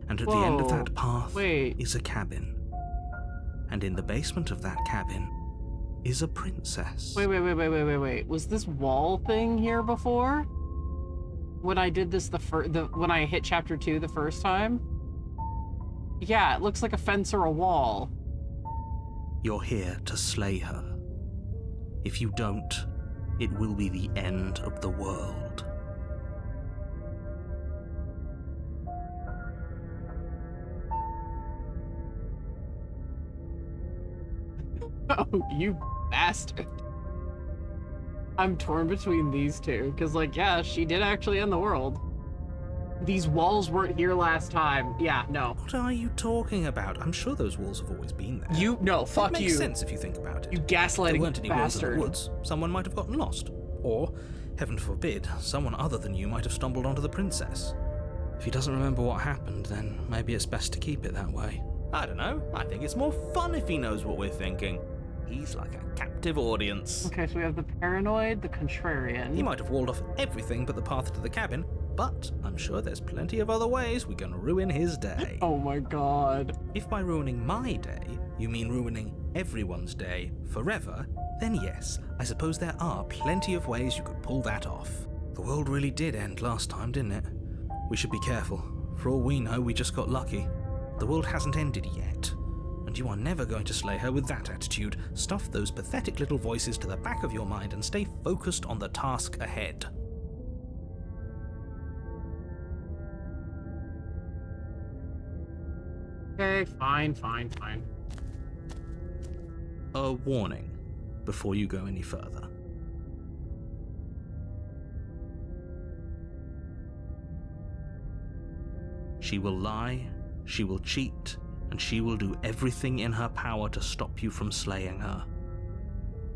S2: And at the end of that path is a cabin. And in the basement of that cabin is a princess.
S1: Wait. Was this wall thing here before? When I did this when I hit chapter 2 the first time? Yeah, it looks like a fence or a wall.
S2: You're here to slay her. If you don't, it will be the end of the world.
S1: Oh, you bastard. I'm torn between these two, because, like, yeah, she did actually end the world. These walls weren't here last time. Yeah, no.
S2: What are you talking about? I'm sure those walls have always been there.
S1: No, fuck
S2: you. It
S1: you.
S2: makes sense if you think about it.
S1: You
S2: If there
S1: gaslighting
S2: weren't any walls in
S1: bastard.
S2: the woods, someone might have gotten lost. Or, heaven forbid, someone other than you might have stumbled onto the princess. If he doesn't remember what happened, then maybe it's best to keep it that way. I don't know. I think it's more fun if he knows what we're thinking. He's like a captive audience.
S1: Okay, so we have the paranoid, the contrarian.
S2: He might have walled off everything but the path to the cabin, but I'm sure there's plenty of other ways we can ruin his day.
S1: Oh my god.
S2: If by ruining my day, you mean ruining everyone's day forever, then yes, I suppose there are plenty of ways you could pull that off. The world really did end last time, didn't it? We should be careful. For all we know, we just got lucky. The world hasn't ended yet. And you are never going to slay her with that attitude. Stuff those pathetic little voices to the back of your mind and stay focused on the task ahead.
S1: Okay, fine.
S2: A warning before you go any further. She will lie, she will cheat, and she will do everything in her power to stop you from slaying her.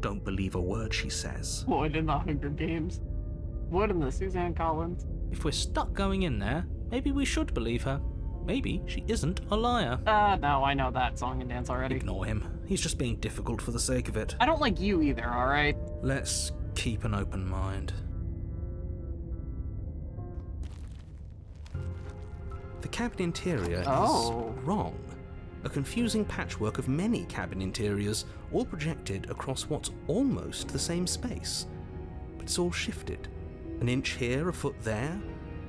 S2: Don't believe a word she says.
S1: Wood in the Hunger Games. Wood in the Suzanne Collins.
S2: If we're stuck going in there, maybe we should believe her. Maybe she isn't a liar.
S1: No, I know that song and dance already.
S2: Ignore him. He's just being difficult for the sake of it.
S1: I don't like you either, alright?
S2: Let's keep an open mind. The cabin interior is wrong. A confusing patchwork of many cabin interiors, all projected across what's almost the same space. But it's all shifted. An inch here, a foot there,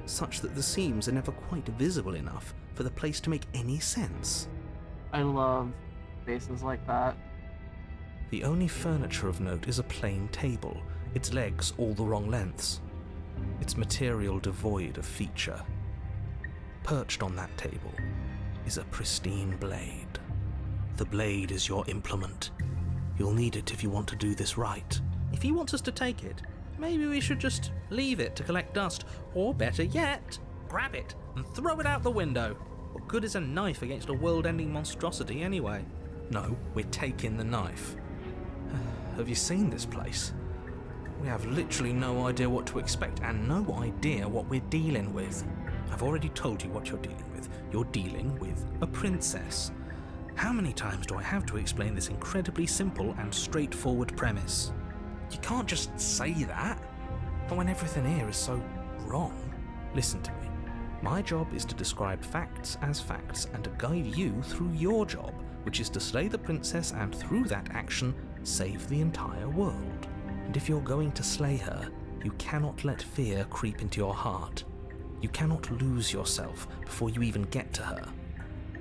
S2: such that the seams are never quite visible enough for the place to make any sense.
S1: I love spaces like that.
S2: The only furniture of note is a plain table, its legs all the wrong lengths, its material devoid of feature. Perched on that table is a pristine blade. The blade is your implement. You'll need it if you want to do this right. If he wants us to take it, maybe we should just leave it to collect dust, or better yet, grab it and throw it out the window. What good is a knife against a world-ending monstrosity anyway? No, we're taking the knife. Have you seen this place? We have literally no idea what to expect and no idea what we're dealing with. I've already told you what you're dealing with. You're dealing with a princess. How many times do I have to explain this incredibly simple and straightforward premise? You can't just say that, but when everything here is so wrong. Listen to me. My job is to describe facts as facts and to guide you through your job, which is to slay the princess and through that action, save the entire world. And if you're going to slay her, you cannot let fear creep into your heart. You cannot lose yourself before you even get to her.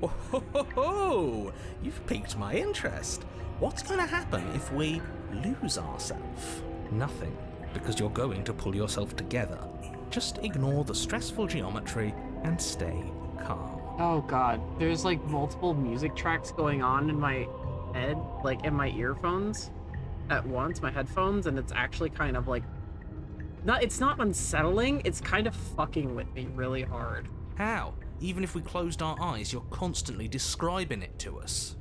S2: Oh, ho, ho, ho. You've piqued my interest. What's going to happen if we lose ourselves? Nothing, because you're going to pull yourself together. Just ignore the stressful geometry and stay calm.
S1: Oh god, there's like multiple music tracks going on in my head, like in my earphones at once, my headphones, and it's actually kind of like, it's not unsettling, it's kind of fucking with me really hard.
S2: How? Even if we closed our eyes, you're constantly describing it to us.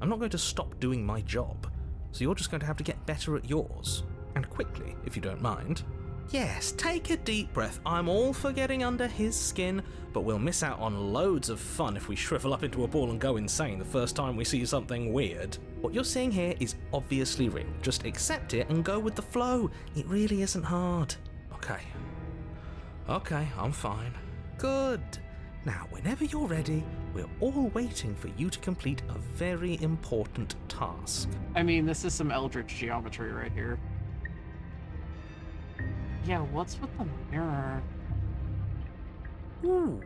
S2: I'm not going to stop doing my job, so you're just going to have to get better at yours. And quickly, if you don't mind. Yes, take a deep breath. I'm all for getting under his skin, but we'll miss out on loads of fun if we shrivel up into a ball and go insane the first time we see something weird. What you're seeing here is obviously real. Just accept it and go with the flow. It really isn't hard. Okay, I'm fine. Good. Now, whenever you're ready, we're all waiting for you to complete a very important task.
S1: I mean, this is some eldritch geometry right here. Yeah, what's with the mirror?
S2: Ooh,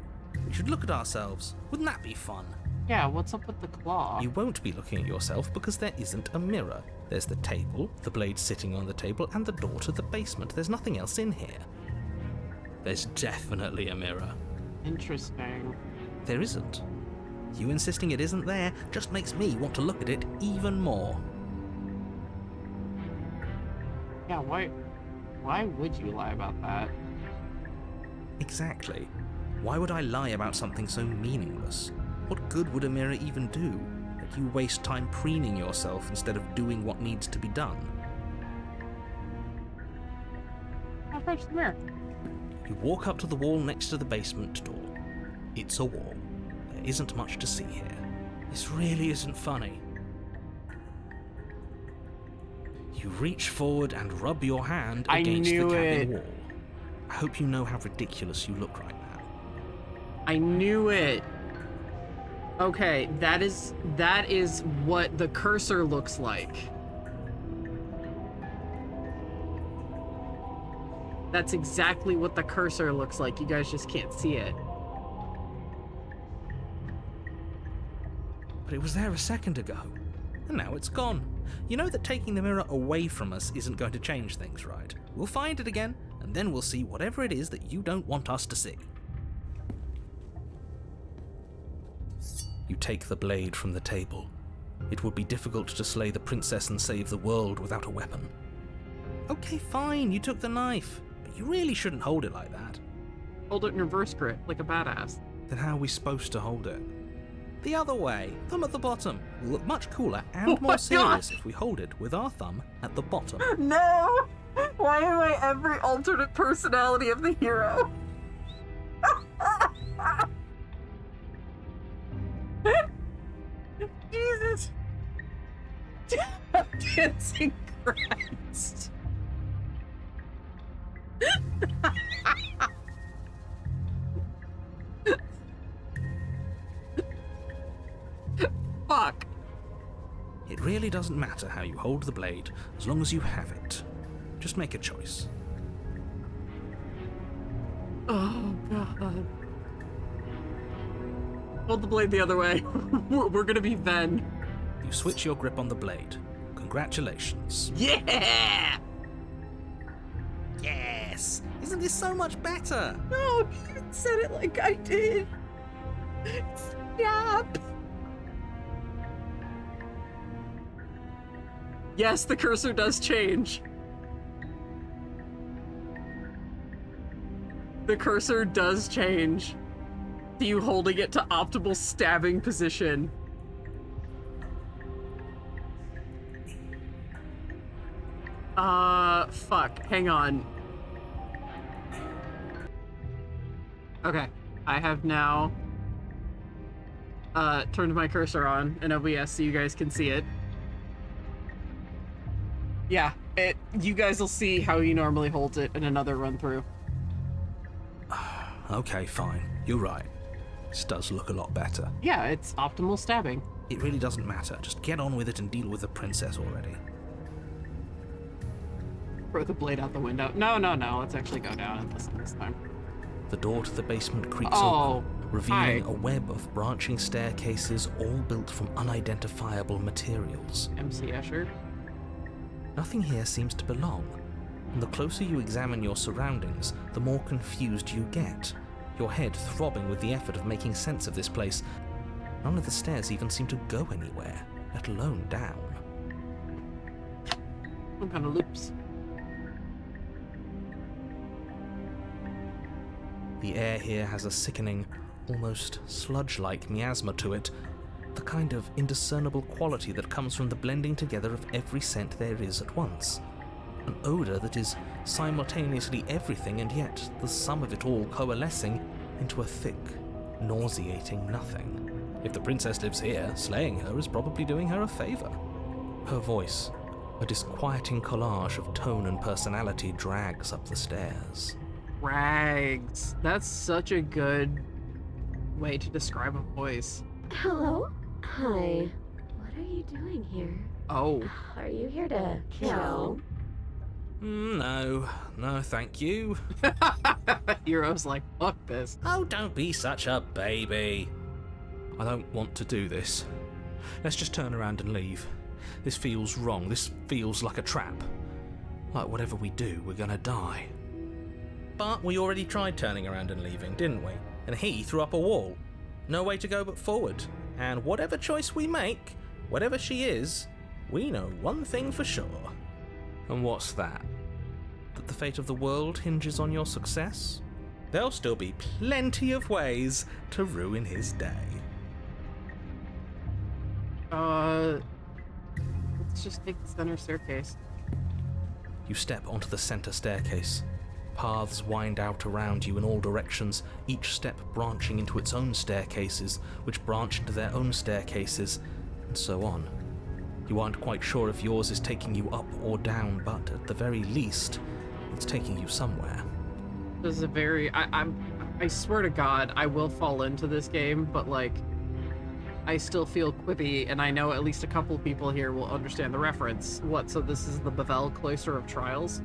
S2: we should look at ourselves. Wouldn't that be fun?
S1: Yeah, what's up with the claw?
S2: You won't be looking at yourself because there isn't a mirror. There's the table, the blade sitting on the table, and the door to the basement. There's nothing else in here. There's definitely a mirror.
S1: Interesting.
S2: There isn't. You insisting it isn't there just makes me want to look at it even more.
S1: Yeah, why would you lie about that?
S2: Exactly. Why would I lie about something so meaningless? What good would a mirror even do? That you waste time preening yourself instead of doing what needs to be done.
S1: Approach the mirror.
S2: You walk up to the wall next to the basement door. It's a wall. There isn't much to see here. This really isn't funny. You reach forward and rub your hand against the cabin wall. I hope you know how ridiculous you look right now.
S1: I knew it. Okay, that is what the cursor looks like. That's exactly what the cursor looks like. You guys just can't see it.
S2: But it was there a second ago, and now it's gone. You know that taking the mirror away from us isn't going to change things, right? We'll find it again, and then we'll see whatever it is that you don't want us to see. You take the blade from the table. It would be difficult to slay the princess and save the world without a weapon. Okay, fine, you took the knife, but you really shouldn't hold it like that.
S1: Hold it in reverse grip, like a badass.
S2: Then how are we supposed to hold it? The other way, thumb at the bottom. Will look much cooler and more serious if we hold it with our thumb at the bottom.
S1: No! Why am I every alternate personality of the hero? Jesus! Dancing Christ! Fuck!
S2: It really doesn't matter how you hold the blade, as long as you have it. Just make a choice.
S1: Oh, God. Hold the blade the other way. We're gonna be Ven.
S2: You switch your grip on the blade. Congratulations.
S1: Yeah!
S2: Yes! Isn't this so much better?
S1: No, you said it like I did. Stop. Yes, the cursor does change. The cursor does change. To you holding it to optimal stabbing position. Fuck. Hang on. Okay. I have now turned my cursor on in OBS so you guys can see it. Yeah, you guys will see how he normally holds it in another run through.
S2: Okay, fine. You're right. This does look a lot better.
S1: Yeah, it's optimal stabbing.
S2: It really doesn't matter. Just get on with it and deal with the princess already.
S1: Throw the blade out the window. No, let's actually go down and listen this time.
S2: The door to the basement creaks
S1: Oh,
S2: open, revealing
S1: hi.
S2: a web of branching staircases all built from unidentifiable materials.
S1: MC Escher.
S2: Nothing here seems to belong, and the closer you examine your surroundings, the more confused you get, your head throbbing with the effort of making sense of this place. None of the stairs even seem to go anywhere, let alone down.
S1: Some kind of loops.
S2: The air here has a sickening, almost sludge-like miasma to it, the kind of indiscernible quality that comes from the blending together of every scent there is at once. An odour that is simultaneously everything and yet the sum of it all coalescing into a thick, nauseating nothing. If the princess lives here, slaying her is probably doing her a favour. Her voice, a disquieting collage of tone and personality, drags up the stairs.
S1: Rags. That's such a good way to describe a voice.
S4: Hello? Hi. What are you doing here?
S1: Oh.
S4: Are you here to kill?
S2: No, thank you.
S1: Hero's like, fuck this.
S2: Oh, don't be such a baby. I don't want to do this. Let's just turn around and leave. This feels wrong. This feels like a trap. Like whatever we do, we're gonna die. But we already tried turning around and leaving, didn't we? And he threw up a wall. No way to go but forward. And whatever choice we make, whatever she is, we know one thing for sure. And what's that? That the fate of the world hinges on your success? There'll still be plenty of ways to ruin his day.
S1: Let's just take the center staircase.
S2: You step onto the center staircase. Paths wind out around you in all directions, each step branching into its own staircases, which branch into their own staircases, and so on. You aren't quite sure if yours is taking you up or down, but at the very least, it's taking you somewhere.
S1: This is a very... I swear to God, I will fall into this game, but, like, I still feel quippy, and I know at least a couple people here will understand the reference. What, so this is the Bavel Cloister of Trials?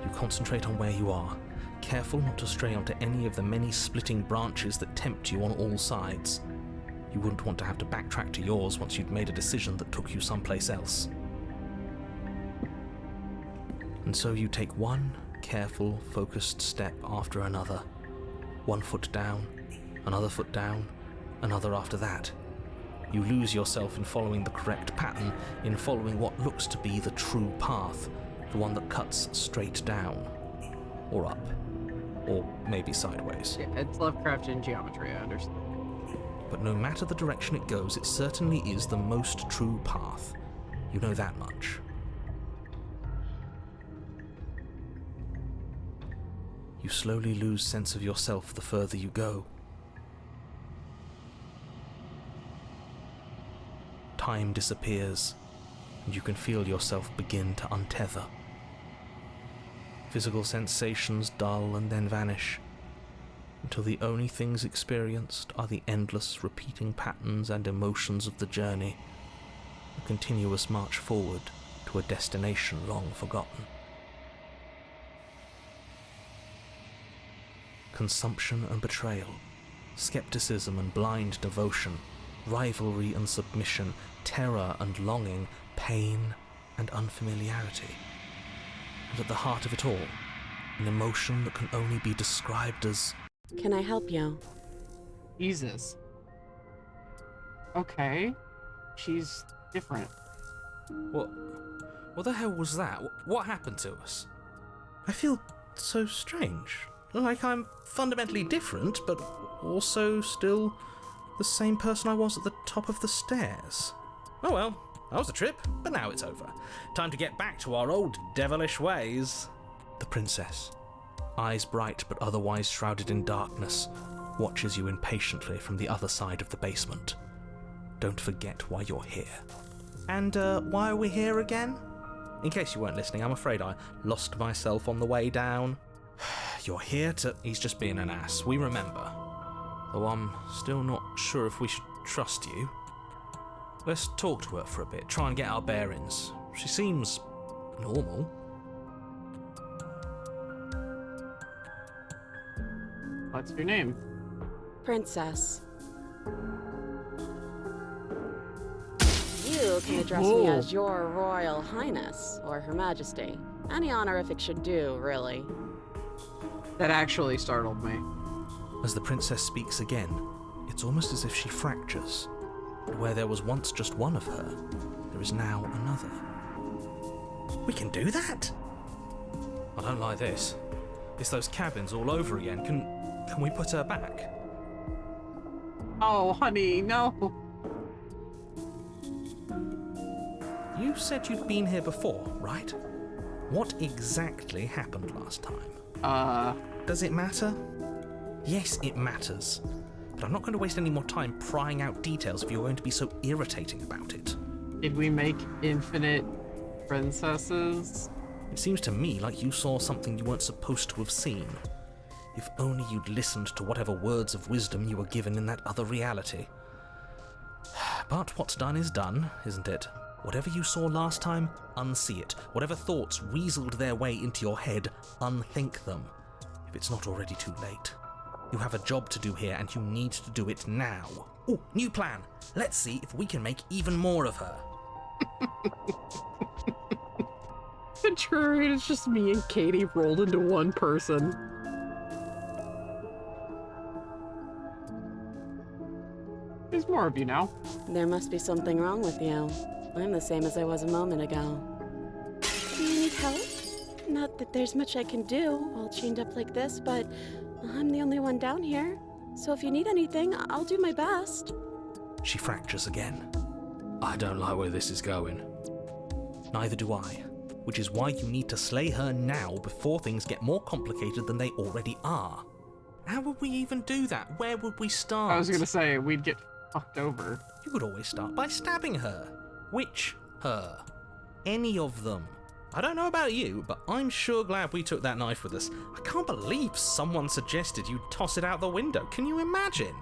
S2: You concentrate on where you are, careful not to stray onto any of the many splitting branches that tempt you on all sides. You wouldn't want to have to backtrack to yours once you'd made a decision that took you someplace else. And so you take one careful, focused step after another. One foot down, another foot down, another after that. You lose yourself in following the correct pattern, in following what looks to be the true path, the one that cuts straight down, or up, or maybe sideways.
S1: Yeah, it's Lovecraftian geometry, I understand.
S2: But no matter the direction it goes, it certainly is the most true path. You know that much. You slowly lose sense of yourself the further you go. Time disappears, and you can feel yourself begin to untether. Physical sensations dull and then vanish, until the only things experienced are the endless repeating patterns and emotions of the journey, a continuous march forward to a destination long forgotten. Consumption and betrayal, skepticism and blind devotion, rivalry and submission, terror and longing, pain and unfamiliarity. And at the heart of it all, an emotion that can only be described as...
S3: Can I help you?
S1: Jesus. Okay. She's different.
S2: What the hell was that? What happened to us? I feel so strange. Like I'm fundamentally different, but also still the same person I was at the top of the stairs. Oh well, that was a trip, but now it's over. Time to get back to our old devilish ways. The princess, eyes bright but otherwise shrouded in darkness, watches you impatiently from the other side of the basement. Don't forget why you're here. And why are we here again? In case you weren't listening, I'm afraid I lost myself on the way down. You're here to... He's just being an ass, we remember. Though I'm still not sure if we should trust you. Let's talk to her for a bit, try and get our bearings. She seems... normal.
S1: What's your name?
S3: Princess. You can address me as Your Royal Highness, or Her Majesty. Any honorific should do, really.
S1: That actually startled me.
S2: As the princess speaks again, it's almost as if she fractures. But where there was once just one of her, there is now another. We can do that? I don't like this. It's those cabins all over again. Can we put her back?
S1: Oh, honey, no.
S2: You said you'd been here before, right? What exactly happened last time? Does it matter? Yes, it matters. But I'm not going to waste any more time prying out details if you're going to be so irritating about it.
S1: Did we make infinite princesses?
S2: It seems to me like you saw something you weren't supposed to have seen. If only you'd listened to whatever words of wisdom you were given in that other reality. But what's done is done, isn't it? Whatever you saw last time, unsee it. Whatever thoughts weaseled their way into your head, unthink them. If it's not already too late. You have a job to do here, and you need to do it now. Ooh, new plan. Let's see if we can make even more of her.
S1: True, it's just me and Katie rolled into one person. There's more of you now.
S3: There must be something wrong with you. I'm the same as I was a moment ago. Do you need help? Not that there's much I can do, all chained up like this, but I'm the only one down here. So if you need anything, I'll do my best.
S2: She fractures again. I don't like where this is going. Neither do I. Which is why you need to slay her now before things get more complicated than they already are. How would we even do that? Where would we start?
S1: I was gonna say, we'd get fucked over.
S2: You could always start by stabbing her. Which her? Any of them. I don't know about you, but I'm sure glad we took that knife with us. I can't believe someone suggested you toss it out the window. Can you imagine?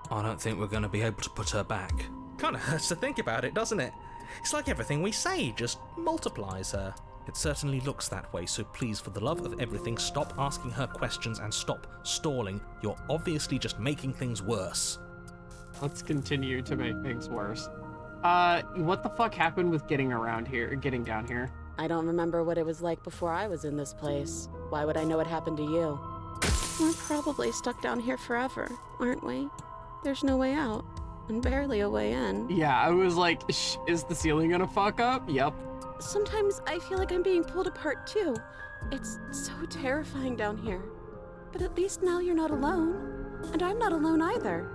S2: I don't think we're going to be able to put her back. Kind of hurts to think about it, doesn't it? It's like everything we say just multiplies her. It certainly looks that way, so please, for the love of everything, stop asking her questions and stop stalling. You're obviously just making things worse.
S1: Let's continue to make things worse. What the fuck happened with getting down here?
S3: I don't remember what it was like before I was in this place. Why would I know what happened to you? We're probably stuck down here forever, aren't we? There's no way out, and barely a way in.
S1: Yeah, I was like, is the ceiling gonna fuck up? Yep.
S3: Sometimes I feel like I'm being pulled apart too. It's so terrifying down here. But at least now you're not alone. And I'm not alone either.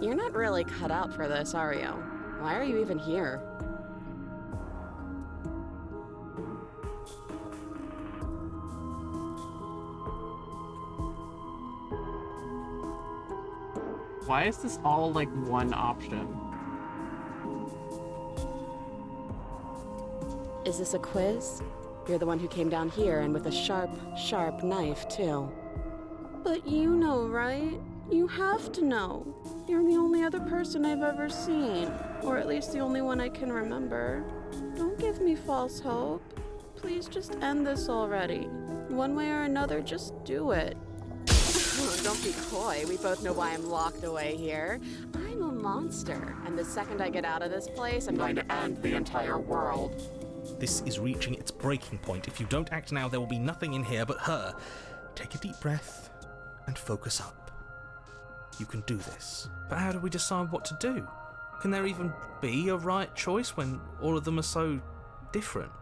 S3: You're not really cut out for this, are you? Why are you even here?
S1: Why is this all like one option?
S3: Is this a quiz? You're the one who came down here, and with a sharp, sharp knife, too. But you know, right? You have to know. You're the only other person I've ever seen. Or at least the only one I can remember. Don't give me false hope. Please just end this already. One way or another, just do it. Oh, don't be coy. We both know why I'm locked away here. I'm a monster, and the second I get out of this place, I'm going to end the entire world.
S2: This is reaching its breaking point. If you don't act now, there will be nothing in here but her. Take a deep breath and focus up. You can do this. But how do we decide what to do? Can there even be a right choice when all of them are so different?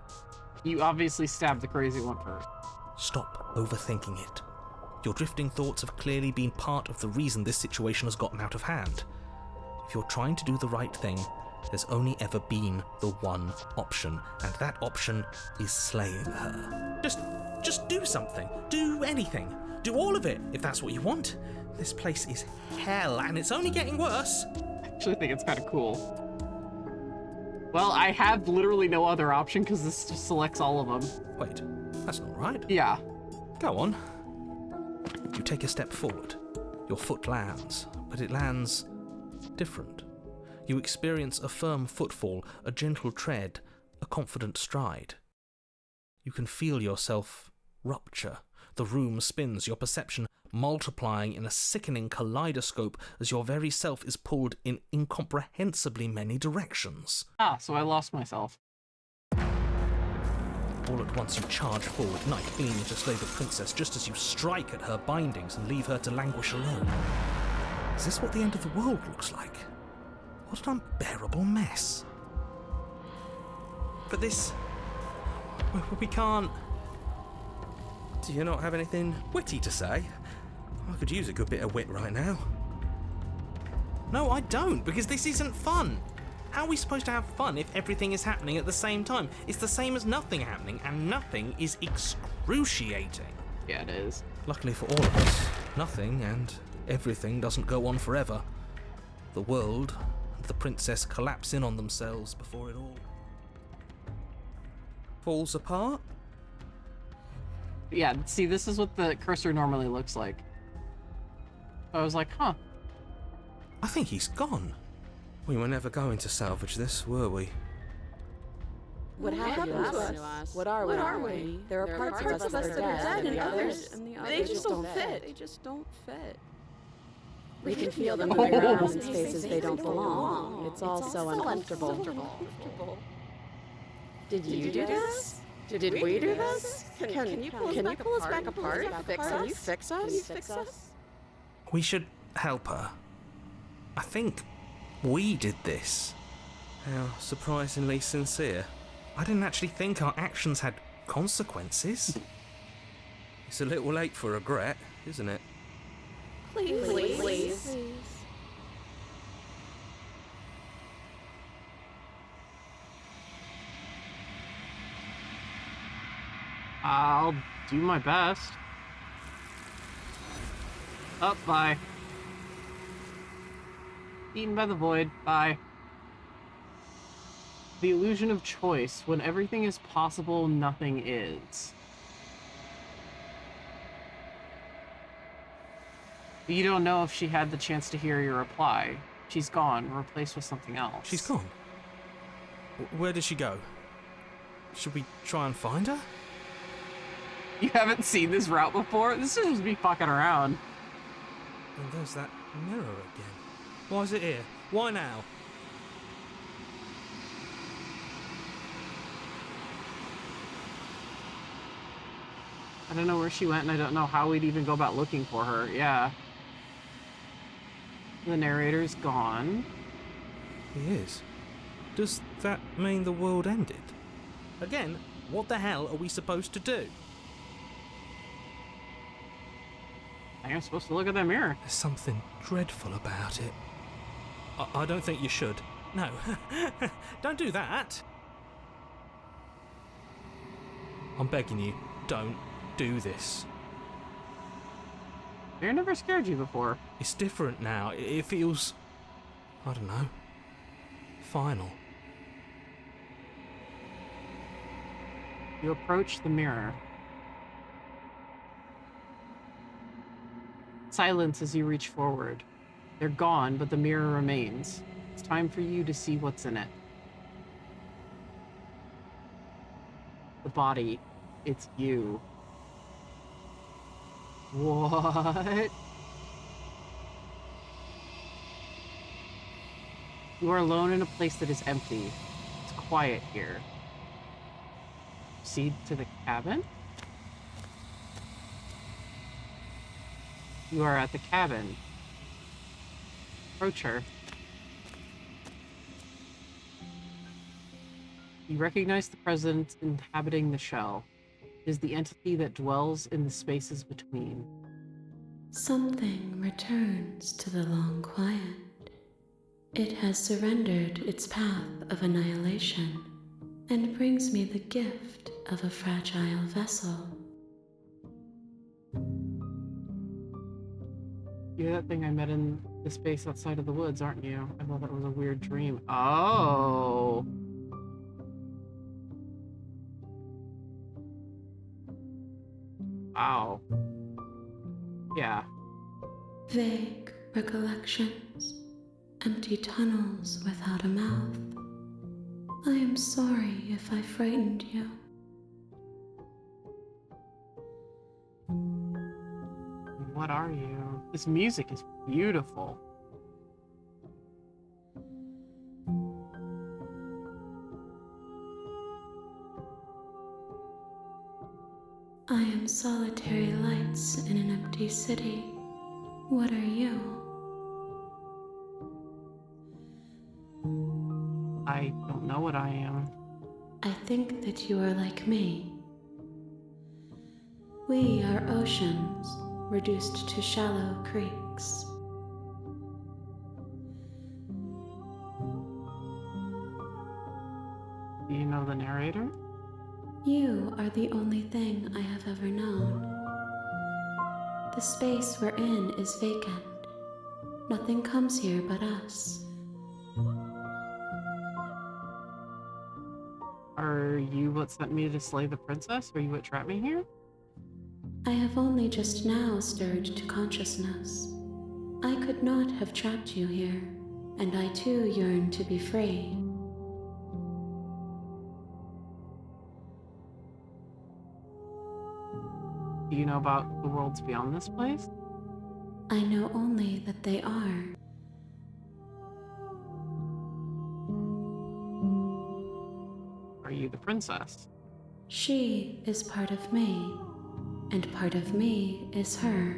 S1: You obviously stabbed the crazy one first.
S2: Stop overthinking it. Your drifting thoughts have clearly been part of the reason this situation has gotten out of hand. If you're trying to do the right thing, there's only ever been the one option, and that option is slaying her. Just do something. Do anything. Do all of it, if that's what you want. This place is hell, and it's only getting worse.
S1: I actually think it's kind of cool. Well, I have literally no other option because this just selects all of them.
S2: Wait, that's not right.
S1: Yeah.
S2: Go on. You take a step forward. Your foot lands, but it lands different. You experience a firm footfall, a gentle tread, a confident stride. You can feel yourself rupture. The room spins, your perception multiplying in a sickening kaleidoscope as your very self is pulled in incomprehensibly many directions.
S1: Ah, so I lost myself.
S2: All at once you charge forward, knife gleaming to slay the princess just as you strike at her bindings and leave her to languish alone. Is this what the end of the world looks like? What an unbearable mess. But this... we can't... Do you not have anything witty to say? I could use a good bit of wit right now. No, I don't, because this isn't fun. How are we supposed to have fun if everything is happening at the same time? It's the same as nothing happening, and nothing is excruciating.
S1: Yeah, it is.
S2: Luckily for all of us, nothing and everything doesn't go on forever. The world and the princess collapse in on themselves before it all falls apart.
S1: Yeah, see, this is what the cursor normally looks like. I was like, huh.
S2: I think he's gone. We were never going to salvage this, were we?
S3: What happened to us? What are we? There are parts of us that are dead, and others, they just don't fit. They just don't fit. We can feel them moving around in spaces they don't belong. It's all so uncomfortable. Did you do this? Did we do this? Can you pull us back apart? Can you fix us?
S2: We should help her. I think we did this. How surprisingly sincere. I didn't actually think our actions had consequences. It's a little late for regret, isn't it?
S3: Please.
S1: I'll do my best. Oh, bye. Eaten by the void. Bye. The illusion of choice. When everything is possible, nothing is. You don't know if she had the chance to hear your reply. She's gone, replaced with something else.
S2: She's gone. Where did she go?
S5: Should we try and find her?
S1: You haven't seen this route before? This is just me fucking around.
S5: And there's that mirror again. Why is it here? Why now?
S1: I don't know where she went, and I don't know how we'd even go about looking for her. Yeah. The narrator's gone.
S5: He is. Does that mean the world ended?
S2: Again, what the hell are we supposed to do?
S1: I think I'm supposed to look at that mirror.
S5: There's something dreadful about it. I don't think you should.
S2: No, don't do that.
S5: I'm begging you, don't do this.
S1: Fear never scared you before.
S5: It's different now. It feels... I don't know. Final.
S1: You approach the mirror. Silence as you reach forward. They're gone, but the mirror remains. It's time for you to see what's in it. The body. It's you. What? You are alone in a place that is empty. It's quiet here. Proceed to the cabin? You are at the cabin. Approach her. You recognize the presence inhabiting the shell. It is the entity that dwells in the spaces between.
S3: Something returns to the long quiet. It has surrendered its path of annihilation and brings me the gift of a fragile vessel.
S1: You're that thing I met in the space outside of the woods, aren't you? I thought that was a weird dream. Oh. Wow. Yeah.
S3: Vague recollections, empty tunnels without a mouth. I am sorry if I frightened you.
S1: What are you? This music is beautiful.
S3: I am solitary lights in an empty city. What are you?
S1: I don't know what I am.
S3: I think that you are like me. We are oceans, reduced to shallow creeks.
S1: Do you know the narrator?
S3: You are the only thing I have ever known. The space we're in is vacant. Nothing comes here but us.
S1: Are you what sent me to slay the princess? Are you what trapped me here?
S3: I have only just now stirred to consciousness. I could not have trapped you here, and I too yearn to be free.
S1: Do you know about the worlds beyond this place?
S3: I know only that they are.
S1: Are you the princess?
S3: She is part of me, and part of me is her.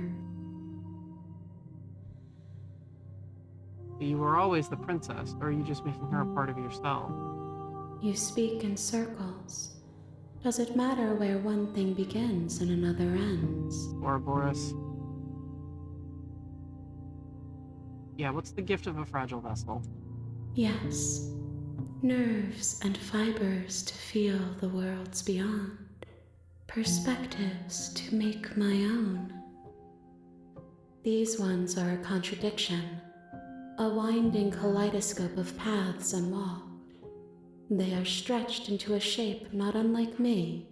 S1: You were always the princess, or are you just making her a part of yourself?
S3: You speak in circles. Does it matter where one thing begins and another ends?
S1: Ouroboros. Yeah, what's the gift of a fragile vessel?
S3: Yes, nerves and fibers to feel the worlds beyond, perspectives to make my own. These ones are a contradiction, a winding kaleidoscope of paths unwalked. They are stretched into a shape not unlike me,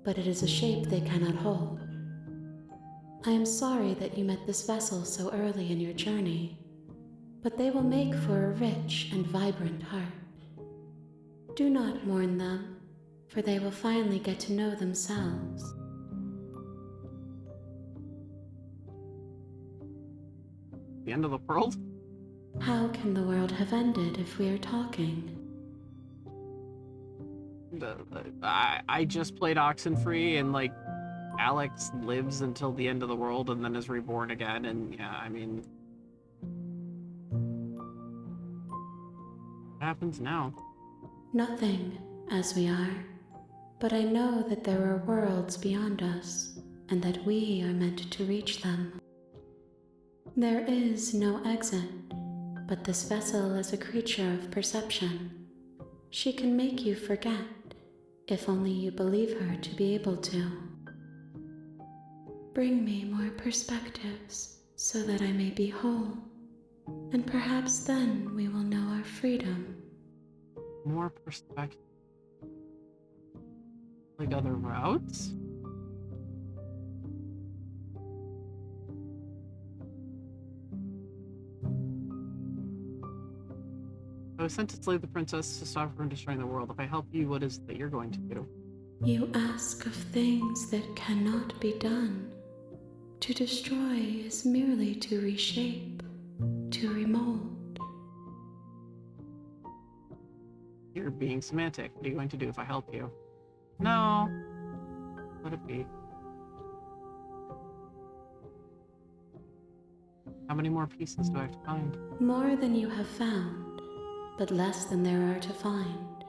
S3: but it is a shape they cannot hold. I am sorry that you met this vessel so early in your journey, but they will make for a rich and vibrant heart. Do not mourn them, for they will finally get to know themselves.
S1: The end of the world?
S3: How can the world have ended if we are talking?
S1: I just played Oxenfree, and like Alex lives until the end of the world and then is reborn again, and yeah, I mean, what happens now?
S3: Nothing, as we are. But I know that there are worlds beyond us, and that we are meant to reach them. There is no exit, but this vessel is a creature of perception. She can make you forget, if only you believe her to be able to. Bring me more perspectives, so that I may be whole, and perhaps then we will know our freedom.
S1: More perspective. Like other routes? I was sent to slay the princess to stop her from destroying the world. If I help you, what is it that you're going to do?
S3: You ask of things that cannot be done. To destroy is merely to reshape, to remold.
S1: You're being semantic. What are you going to do if I help you? No. Let it be. How many more pieces do I have to find?
S3: More than you have found, but less than there are to find.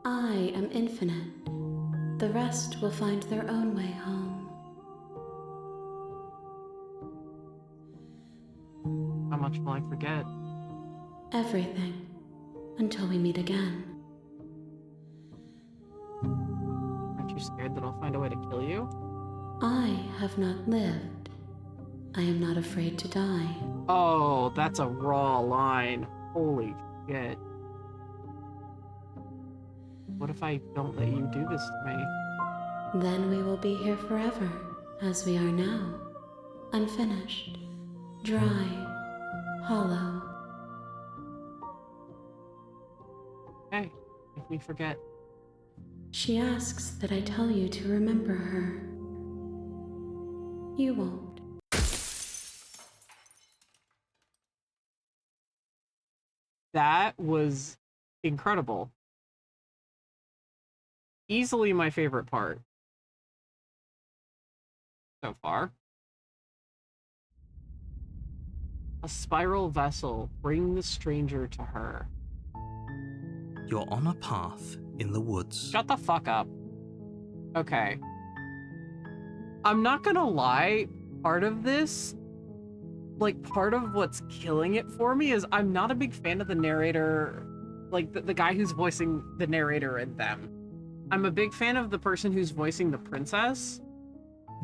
S3: I am infinite. The rest will find their own way home.
S1: How much will I forget?
S3: Everything, until we meet again.
S1: Aren't you scared that I'll find a way to kill you?
S3: I have not lived. I am not afraid to die.
S1: Oh, that's a raw line. Holy shit. What if I don't let you do this to me?
S3: Then we will be here forever, as we are now. Unfinished, dry, hollow.
S1: Hey, if we forget.
S3: She asks that I tell you to remember her. You won't.
S1: That was incredible. Easily my favorite part so far. A spiral vessel. Bring the stranger to her.
S2: You're on a path in the woods.
S1: Shut the fuck up. Okay. I'm not gonna lie, part of this, like, part of what's killing it for me is I'm not a big fan of the narrator, like, the guy who's voicing the narrator in them. I'm a big fan of the person who's voicing the princess,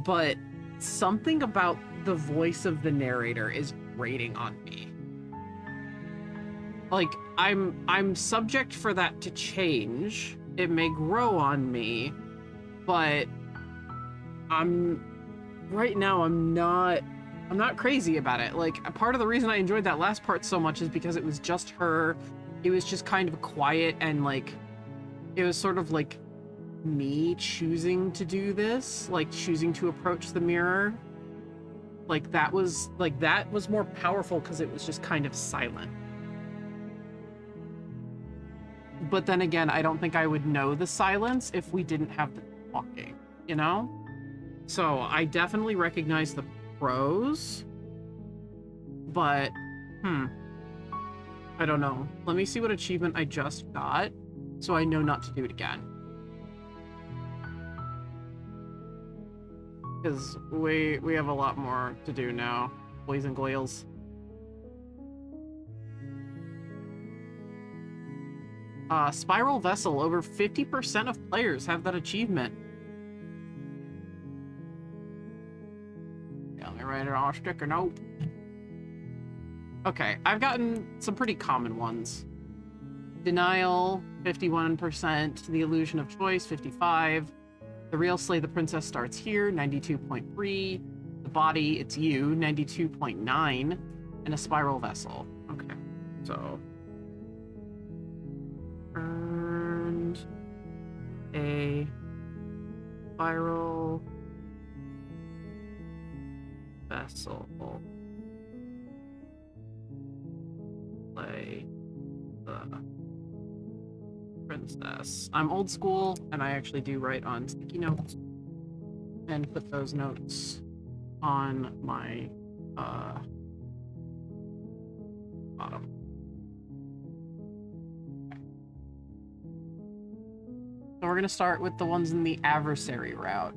S1: but something about the voice of the narrator is grating on me. Like, I'm subject for that to change. It may grow on me, but right now I'm not crazy about it. Like, a part of the reason I enjoyed that last part so much is because it was just her. It was just kind of quiet, and like, it was sort of like me choosing to do this, like choosing to approach the mirror. Like, that was more powerful because it was just kind of silent. But then again, I don't think I would know the silence if we didn't have the talking, you know? So I definitely recognize the pros, but I don't know. Let me see what achievement I just got so I know not to do it again. Because we have a lot more to do now, boys and girls. Spiral Vessel. Over 50% of players have that achievement. Yeah, let me write it on a sticker note. Okay, I've gotten some pretty common ones. Denial, 51%. The Illusion of Choice, 55%. The Real Slay the Princess starts here, 92.3%. The Body, It's You, 92.9%. And a Spiral Vessel. Okay, so... earned... a spiral vessel. Play the princess. I'm old school, and I actually do write on sticky notes and put those notes on my bottom. So we're gonna start with the ones in the adversary route.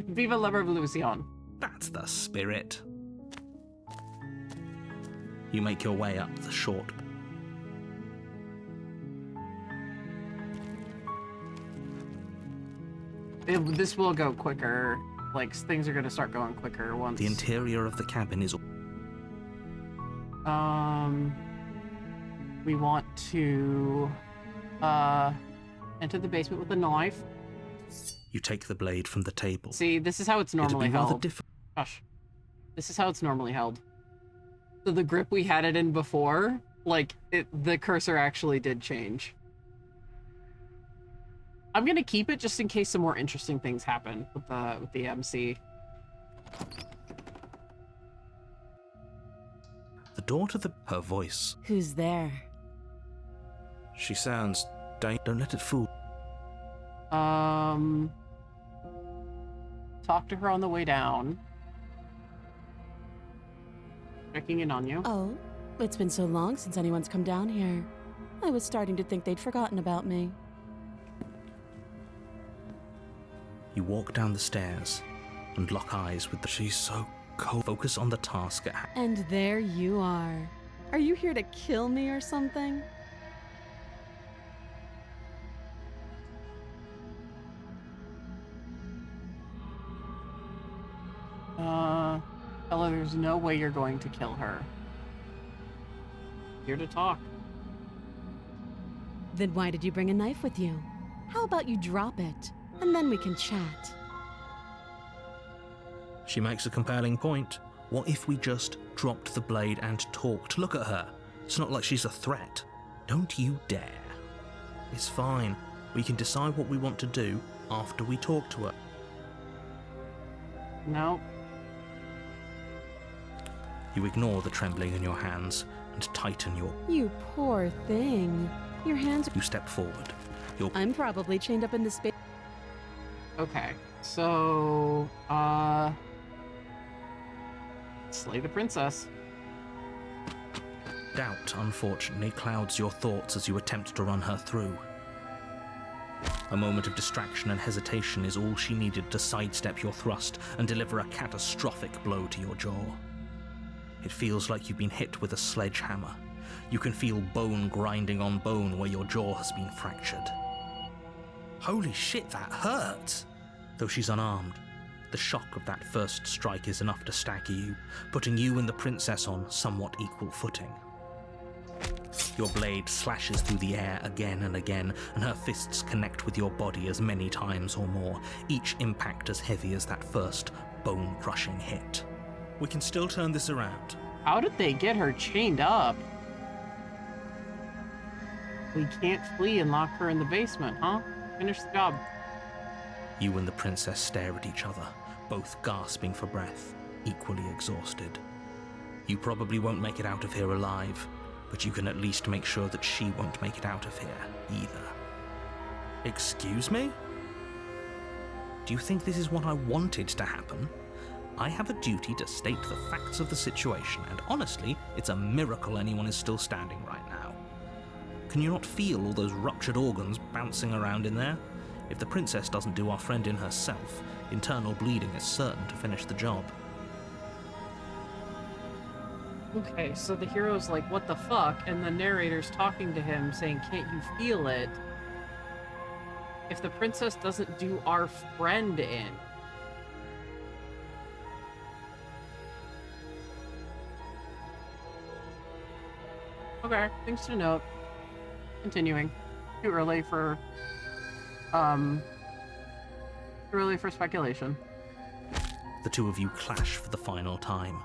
S1: Viva la revolution.
S2: That's the spirit. You make your way up the short.
S1: This will go quicker. Like, things are gonna start going quicker once.
S2: The interior of the cabin is...
S1: We want to, enter the basement with a knife.
S2: You take the blade from the table.
S1: See, this is how it's normally
S2: It'd be rather
S1: held. Gosh. This is how it's normally held. So the grip we had it in before, like, the cursor actually did change. I'm gonna keep it just in case some more interesting things happen with the MC.
S2: The door to her voice.
S3: Who's there?
S5: She sounds...
S2: Don't let it fool.
S1: Talk to her on the way down. Checking in on you.
S3: Oh, it's been so long since anyone's come down here. I was starting to think they'd forgotten about me.
S2: You walk down the stairs and lock eyes with the... She's so cold. Focus on the task at hand.
S3: And there you are. Are you here to kill me or something?
S1: Ella, there's no way you're going to kill her. Here to talk.
S3: Then why did you bring a knife with you? How about you drop it, and then we can chat.
S2: She makes a compelling point. What if we just dropped the blade and talked? Look at her. It's not like she's a threat. Don't you dare. It's fine. We can decide what we want to do after we talk to her.
S1: No.
S2: You ignore the trembling in your hands and tighten your...
S3: You poor thing. Your hands...
S2: You step forward.
S3: I'm probably chained up in the space...
S1: Okay, so, slay the princess.
S2: Doubt, unfortunately, clouds your thoughts as you attempt to run her through. A moment of distraction and hesitation is all she needed to sidestep your thrust and deliver a catastrophic blow to your jaw. It feels like you've been hit with a sledgehammer. You can feel bone grinding on bone where your jaw has been fractured. Holy shit, that hurts! Though she's unarmed, the shock of that first strike is enough to stagger you, putting you and the princess on somewhat equal footing. Your blade slashes through the air again and again, and her fists connect with your body as many times or more, each impact as heavy as that first bone-crushing hit. We can still turn this around.
S1: How did they get her chained up? We can't flee and lock her in the basement, huh? Finish the job.
S2: You and the princess stare at each other, both gasping for breath, equally exhausted. You probably won't make it out of here alive, but you can at least make sure that she won't make it out of here either. Excuse me? Do you think this is what I wanted to happen? I have a duty to state the facts of the situation, and honestly, it's a miracle anyone is still standing right now. Can you not feel all those ruptured organs bouncing around in there? If the princess doesn't do our friend in herself, internal bleeding is certain to finish the job.
S1: Okay, so the hero's like, what the fuck? And the narrator's talking to him saying, can't you feel it? If the princess doesn't do our friend in. Okay, things to note. Continuing. Too early for Really for speculation.
S2: The two of you clash for the final time.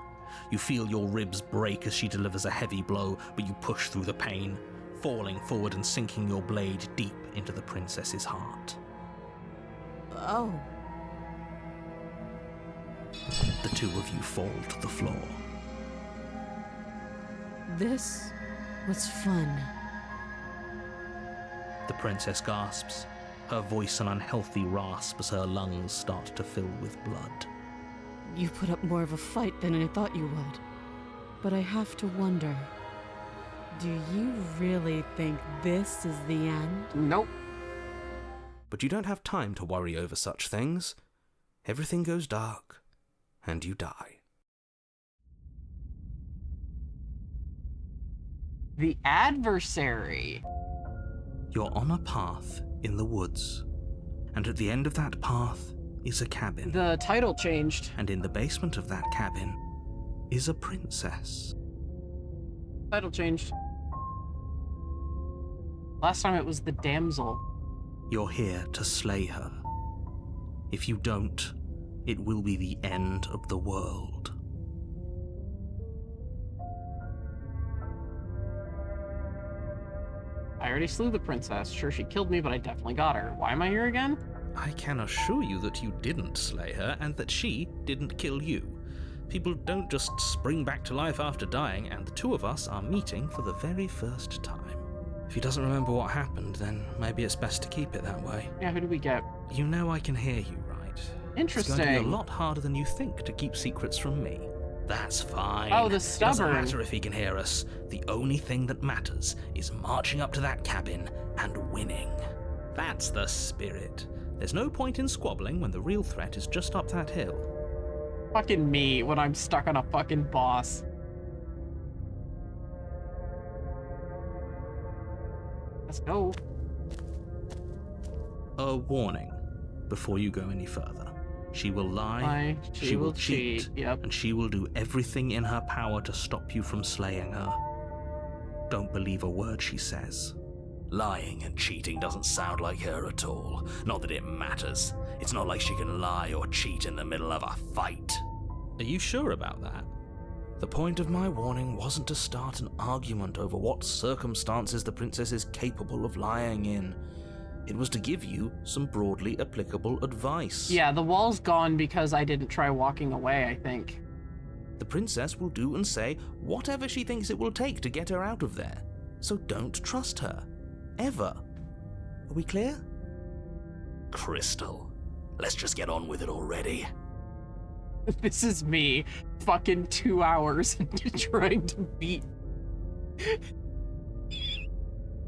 S2: You feel your ribs break as she delivers a heavy blow, but you push through the pain, falling forward and sinking your blade deep into the princess's heart.
S3: Oh.
S2: The two of you fall to the floor.
S3: This was fun.
S2: The princess gasps, her voice an unhealthy rasp as her lungs start to fill with blood.
S3: You put up more of a fight than I thought you would. But I have to wonder, do you really think this is the end?
S1: Nope.
S5: But you don't have time to worry over such things. Everything goes dark, and you die.
S1: The adversary.
S2: You're on a path in the woods, and at the end of that path is a cabin.
S1: The title changed.
S2: And in the basement of that cabin is a princess.
S1: Title changed. Last time it was the damsel.
S2: You're here to slay her. If you don't, it will be the end of the world.
S1: I already slew the princess. Sure, she killed me, but I definitely got her. Why am I here again?
S2: I can assure you that you didn't slay her and that she didn't kill you. People don't just spring back to life after dying, and the two of us are meeting for the very first time. If he doesn't remember what happened, then maybe it's best to keep it that way.
S1: Yeah, who do we get?
S2: You know I can hear you, right?
S1: Interesting.
S2: It's going to be a lot harder than you think to keep secrets from me. That's fine.
S1: Oh, the
S2: It doesn't
S1: stubborn.
S2: matter if he can hear us. The only thing that matters is marching up to that cabin and winning. That's the spirit. There's no point in squabbling when the real threat is just up that hill.
S1: Fucking me when I'm stuck on a fucking boss. Let's go.
S2: A warning before you go any further. She will lie,
S1: She will cheat. Yep.
S2: and she will do everything in her power to stop you from slaying her. Don't believe a word she says.
S6: Lying and cheating doesn't sound like her at all. Not that it matters. It's not like she can lie or cheat in the middle of a fight.
S2: Are you sure about that?
S5: The point of my warning wasn't to start an argument over what circumstances the princess is capable of lying in. It was to give you some broadly applicable advice.
S1: Yeah, the wall's gone because I didn't try walking away, I think.
S5: The princess will do and say whatever she thinks it will take to get her out of there. So don't trust her. Ever. Are we clear?
S6: Crystal, let's just get on with it already.
S1: This is me fucking 2 hours into trying to beat.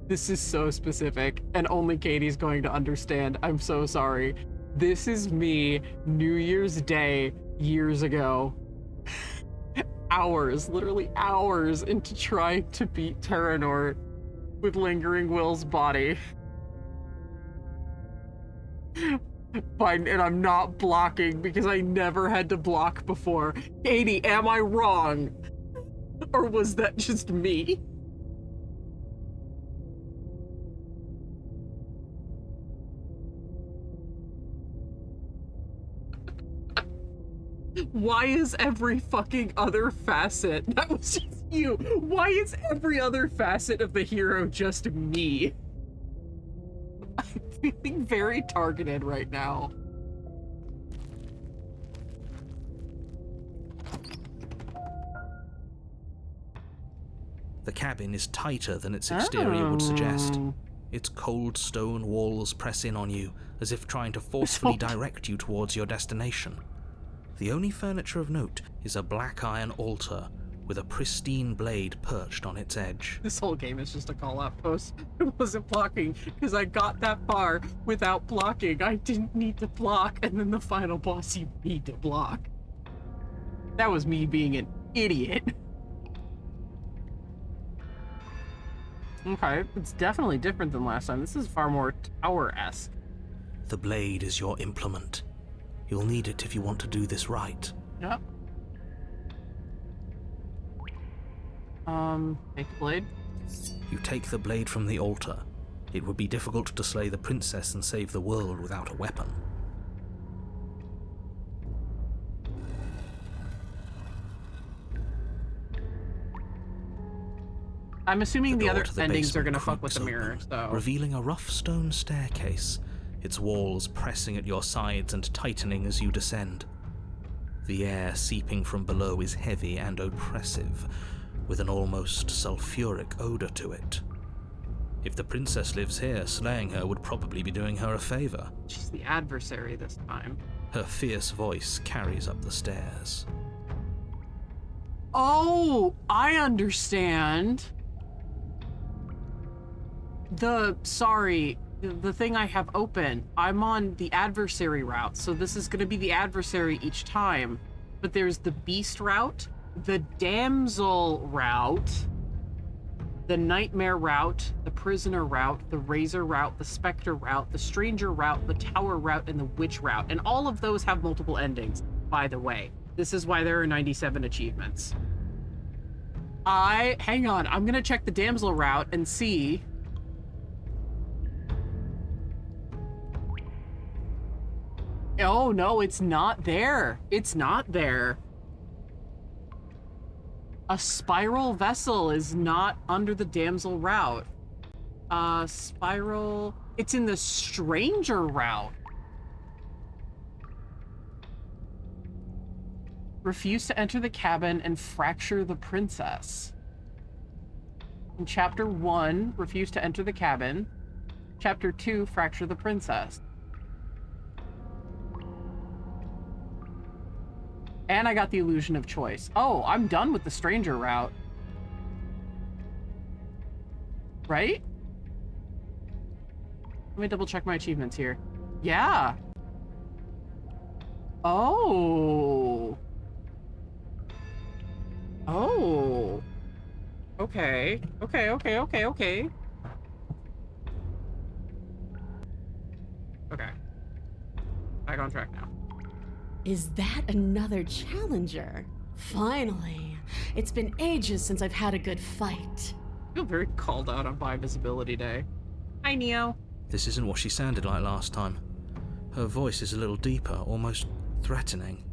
S1: This is so specific, and only Katie's going to understand. I'm so sorry. This is me New Year's Day years ago. Hours, literally hours into trying to beat Terranort with Lingering Will's body. Fine, and I'm not blocking because I never had to block before. Katie, am I wrong? Or was that just me? Why is every fucking other facet, that was just you, why is every other facet of the hero just me? I'm feeling very targeted right now.
S2: The cabin is tighter than its exterior would suggest.
S1: Oh.
S2: Its cold stone walls press in on you, as if trying to forcefully direct you towards your destination. The only furniture of note is a black iron altar with a pristine blade perched on its edge.
S1: This whole game is just a call-out post. I wasn't blocking because I got that far without blocking. I didn't need to block, and then the final boss you need to block. That was me being an idiot. Okay, it's definitely different than last time. This is far more tower-esque.
S2: The blade is your implement. You'll need it if you want to do this right.
S1: Yep. Take the blade.
S2: You take the blade from the altar, It would be difficult to slay the princess and save the world without a weapon.
S1: I'm assuming the
S2: door
S1: other
S2: to the
S1: endings are
S2: basement
S1: gonna fuck with the
S2: creaks
S1: mirror,
S2: open,
S1: so...
S2: revealing a rough stone staircase, its walls pressing at your sides and tightening as you descend. The air seeping from below is heavy and oppressive, with an almost sulfuric odor to it. If the princess lives here, slaying her would probably be doing her a favor.
S1: She's the adversary this time.
S2: Her fierce voice carries up the stairs.
S1: Oh, I understand. The thing I have open, I'm on the adversary route, so this is gonna be the adversary each time. But there's the beast route, the damsel route, the nightmare route, the prisoner route, the razor route, the specter route, the stranger route, the tower route, and the witch route. And all of those have multiple endings, by the way. This is why there are 97 achievements. Hang on, I'm gonna check the damsel route and see. Oh no, it's not there. It's not there. A spiral vessel is not under the damsel route. Spiral, it's in the stranger route. Refuse to enter the cabin and fracture the princess. In chapter 1, refuse to enter the cabin. Chapter 2, fracture the princess. And I got the illusion of choice. Oh, I'm done with the stranger route. Right? Let me double check my achievements here. Yeah. Oh. Oh. Okay. Okay. Okay. Back on track now.
S3: Is that another challenger? Finally. It's been ages since I've had a good fight.
S1: I feel very called out on Bi Visibility Day. Hi, Neo.
S2: This isn't what she sounded like last time. Her voice is a little deeper, almost threatening.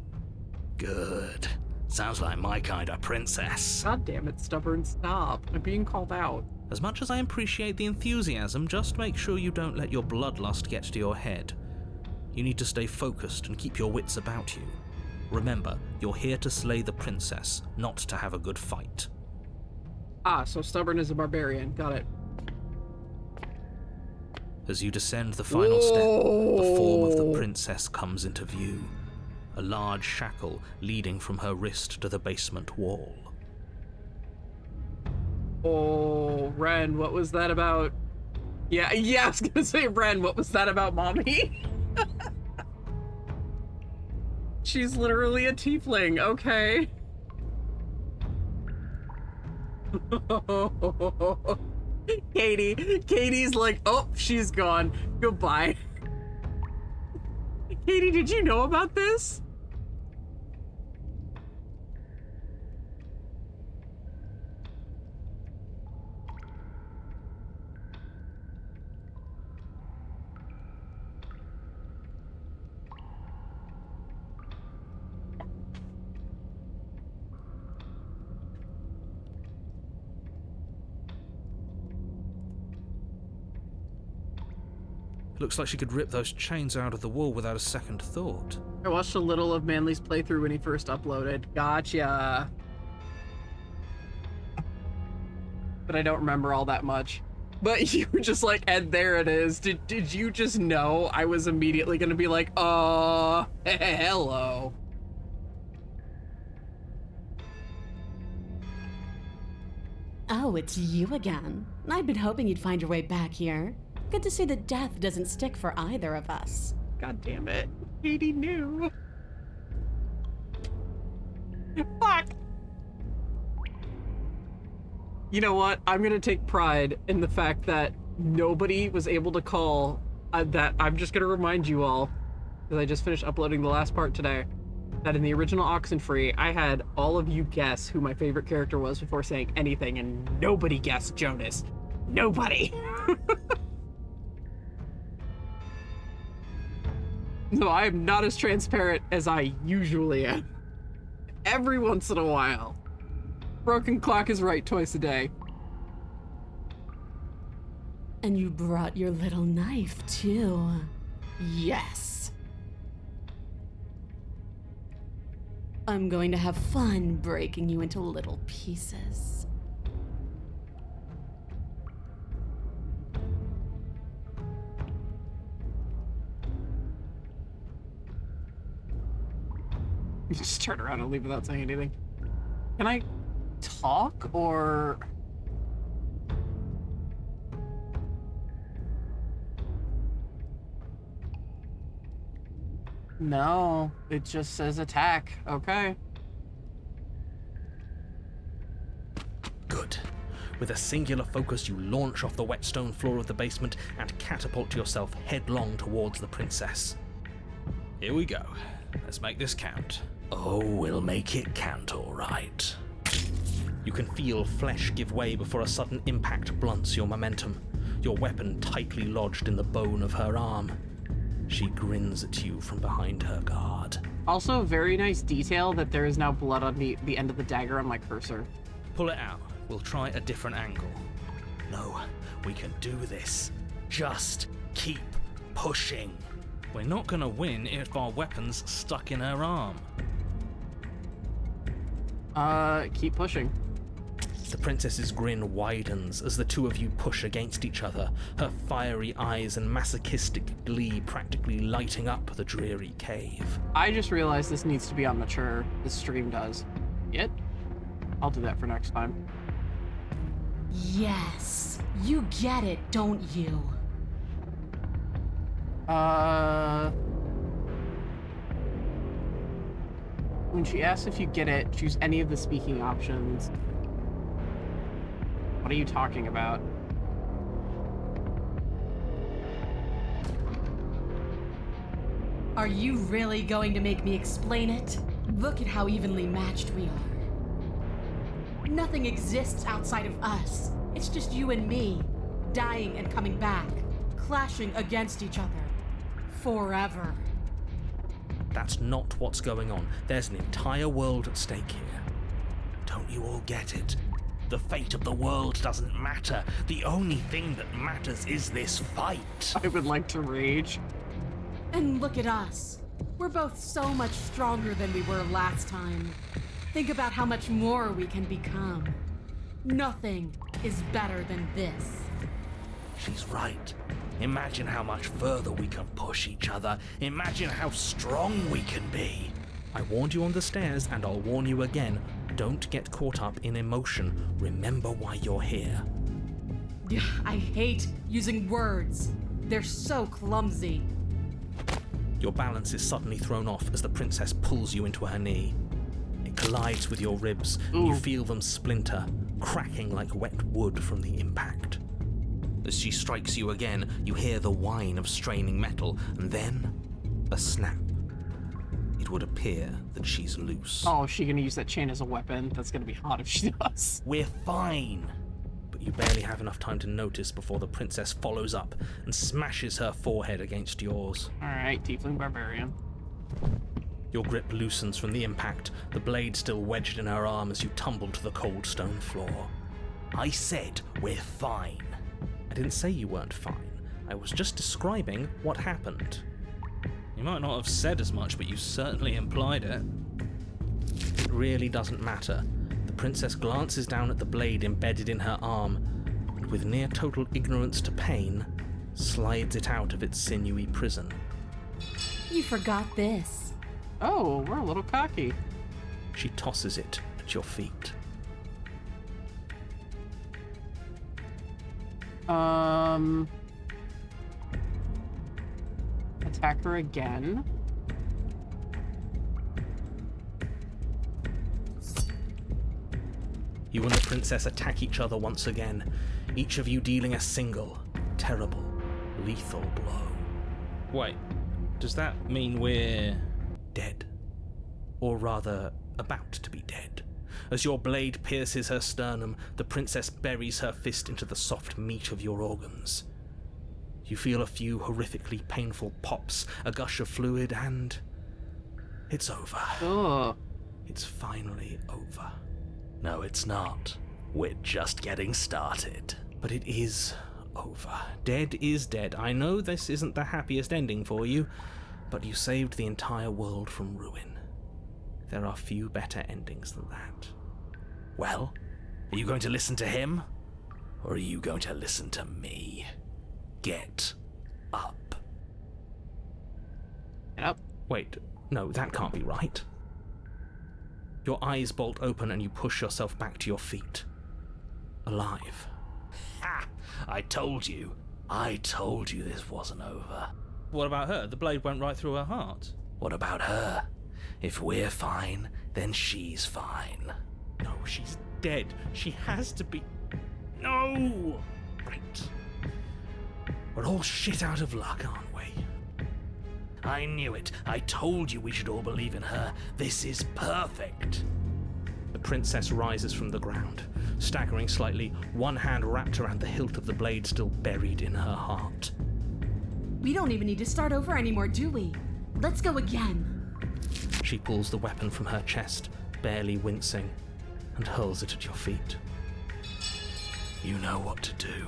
S6: Good. Sounds like my kind of princess.
S1: God damn it, Stubborn, stop. I'm being called out.
S2: As much as I appreciate the enthusiasm, just make sure you don't let your bloodlust get to your head. You need to stay focused and keep your wits about you. Remember, you're here to slay the princess, not to have a good fight.
S1: Ah, so Stubborn is a barbarian. Got it.
S2: As you descend the final step, the form of the princess comes into view. A large shackle leading from her wrist to the basement wall.
S1: Oh, Ren, what was that about? Yeah, I was gonna say, Ren, what was that about, mommy? She's literally a tiefling, okay. Katie's like, oh, she's gone. Goodbye. Katie, did you know about this?
S2: Looks like she could rip those chains out of the wall without a second thought.
S1: I watched a little of Manly's playthrough when he first uploaded. Gotcha. But I don't remember all that much. But you were just like, and there it is. Did you just know I was immediately gonna be like, hello.
S3: Oh, it's you again. I'd been hoping you'd find your way back here. Good to see that death doesn't stick for either of us.
S1: God damn it. Katie knew. Fuck. You know what? I'm gonna take pride in the fact that nobody was able to call that. I'm just gonna remind you all, because I just finished uploading the last part today, that in the original Oxenfree, I had all of you guess who my favorite character was before saying anything, and nobody guessed Jonas. Nobody. No, I am not as transparent as I usually am. Every once in a while. Broken clock is right twice a day.
S3: And you brought your little knife, too. Yes. I'm going to have fun breaking you into little pieces.
S1: You just turn around and leave without saying anything. Can I talk, or... No, it just says attack. Okay.
S2: Good. With a singular focus, you launch off the wet stone floor of the basement and catapult yourself headlong towards the princess.
S5: Here we go. Let's make this count.
S6: Oh, we'll make it count, all right.
S2: You can feel flesh give way before a sudden impact blunts your momentum, your weapon tightly lodged in the bone of her arm. She grins at you from behind her guard.
S1: Also, very nice detail that there is now blood on the end of the dagger on my cursor.
S2: Pull it out. We'll try a different angle.
S6: No, we can do this. Just keep pushing.
S2: We're not gonna win if our weapon's stuck in her arm.
S1: Keep pushing.
S2: The princess's grin widens as the two of you push against each other, her fiery eyes and masochistic glee practically lighting up the dreary cave.
S1: I just realized this needs to be on mature. This stream does. Yet? I'll do that for next time.
S3: Yes. You get it, don't you?
S1: When she asks if you get it, choose any of the speaking options. What are you talking about?
S3: Are you really going to make me explain it? Look at how evenly matched we are. Nothing exists outside of us. It's just you and me, dying and coming back, clashing against each other. Forever.
S2: That's not what's going on. There's an entire world at stake here.
S6: Don't you all get it? The fate of the world doesn't matter. The only thing that matters is this fight.
S1: I would like to rage.
S3: And look at us. We're both so much stronger than we were last time. Think about how much more we can become. Nothing is better than this.
S6: She's right. Imagine how much further we can push each other. Imagine how strong we can be.
S2: I warned you on the stairs, and I'll warn you again. Don't get caught up in emotion. Remember why you're here.
S3: I hate using words. They're so clumsy.
S2: Your balance is suddenly thrown off as the princess pulls you into her knee. It collides with your ribs, and you feel them splinter, cracking like wet wood from the impact. As she strikes you again, you hear the whine of straining metal, and then a snap. It would appear that she's loose.
S1: Oh, is she gonna use that chain as a weapon? That's gonna be hot if she does.
S2: We're fine! But you barely have enough time to notice before the princess follows up and smashes her forehead against yours.
S1: Alright, Tiefling Barbarian.
S2: Your grip loosens from the impact, the blade still wedged in her arm as you tumble to the cold stone floor.
S6: I said we're fine.
S2: I didn't say you weren't fine. I was just describing what happened. You might not have said as much, but you certainly implied it. It really doesn't matter. The princess glances down at the blade embedded in her arm, and with near total ignorance to pain, slides it out of its sinewy prison.
S3: You forgot this.
S1: Oh, we're a little cocky.
S2: She tosses it at your feet.
S1: Attack her again.
S2: You and the princess attack each other once again, each of you dealing a single, terrible, lethal blow. Wait, does that mean we're dead? Or rather, about to be dead. As your blade pierces her sternum, the princess buries her fist into the soft meat of your organs.
S5: You feel a few horrifically painful pops, a gush of fluid, and it's over.
S1: Oh.
S5: It's finally over.
S6: No, it's not. We're just getting started.
S5: But it is over. Dead is dead. I know this isn't the happiest ending for you, but you saved the entire world from ruin. There are few better endings than that.
S6: Well, are you going to listen to him? Or are you going to listen to me? Get up.
S1: Get up.
S5: Wait, no, that can't be right. Your eyes bolt open and you push yourself back to your feet. Alive.
S6: Ha! I told you this wasn't over.
S5: What about her? The blade went right through her heart.
S6: What about her? If we're fine, then she's fine.
S5: No, she's dead. She has to be... No! Right. We're all shit out of luck, aren't we?
S6: I knew it. I told you we should all believe in her. This is perfect.
S5: The princess rises from the ground, staggering slightly, one hand wrapped around the hilt of the blade still buried in her heart.
S7: We don't even need to start over anymore, do we? Let's go again.
S5: She pulls the weapon from her chest, barely wincing, and hurls it at your feet.
S6: You know what to do.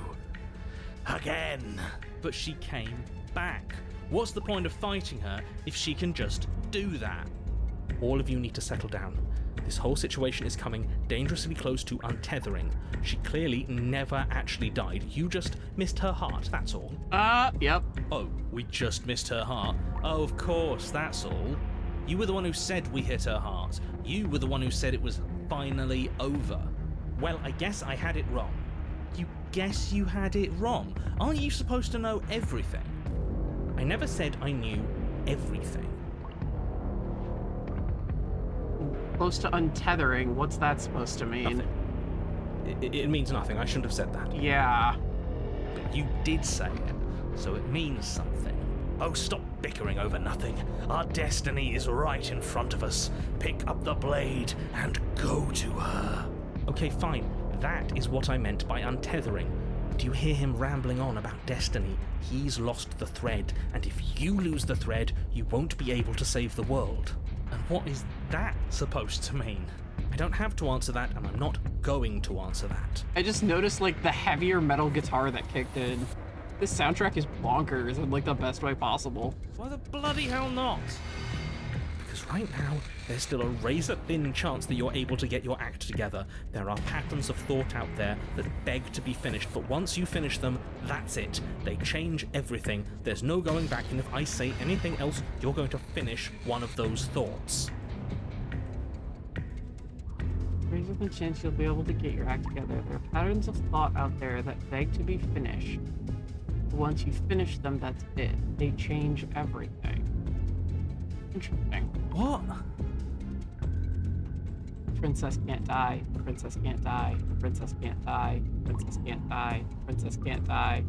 S6: Again.
S5: But she came back. What's the point of fighting her if she can just do that? All of you need to settle down. This whole situation is coming dangerously close to untethering. She clearly never actually died. You just missed her heart, that's all.
S1: Yep.
S5: Oh, we just missed her heart. Oh, of course, that's all. You were the one who said we hit her heart. You were the one who said it was finally over. Well, I guess I had it wrong. You guess you had it wrong. Aren't you supposed to know everything? I never said I knew everything.
S1: Close to untethering. What's that supposed to mean?
S5: Nothing. It means nothing. I shouldn't have said that.
S1: Yeah.
S5: But you did say it, so it means something.
S6: Oh, stop bickering over nothing. Our destiny is right in front of us. Pick up the blade and go to her.
S5: Okay, fine. That is what I meant by untethering. Do you hear him rambling on about destiny? He's lost the thread, and if you lose the thread, you won't be able to save the world. And what is that supposed to mean? I don't have to answer that, and I'm not going to answer that.
S1: I just noticed, like, the heavier metal guitar that kicked in. This soundtrack is bonkers in, like, the best way possible.
S5: Why the bloody hell not? Because right now, there's still a razor-thin chance that you're able to get your act together. There are patterns of thought out there that beg to be finished, but once you finish them, that's it. They change everything. There's no going back, and if I say anything else, you're going to finish one of those thoughts.
S1: There's a good chance you'll be able to get your act together. There are patterns of thought out there that beg to be finished. But once you finish them, that's it. They change everything. Interesting.
S5: What?
S1: Princess can't die. Princess can't die. Princess can't die. Princess can't die. Princess can't die.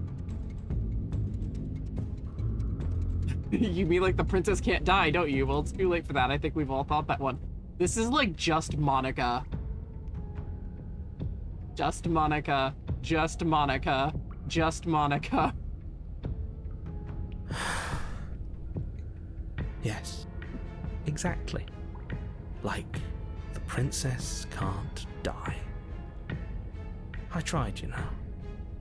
S1: You mean like the princess can't die, don't you? Well, it's too late for that. I think we've all thought that one. This is like just Monica. Just Monica. Just Monica. Just Monica.
S5: Yes. Exactly. Like, the princess can't die. I tried, you know.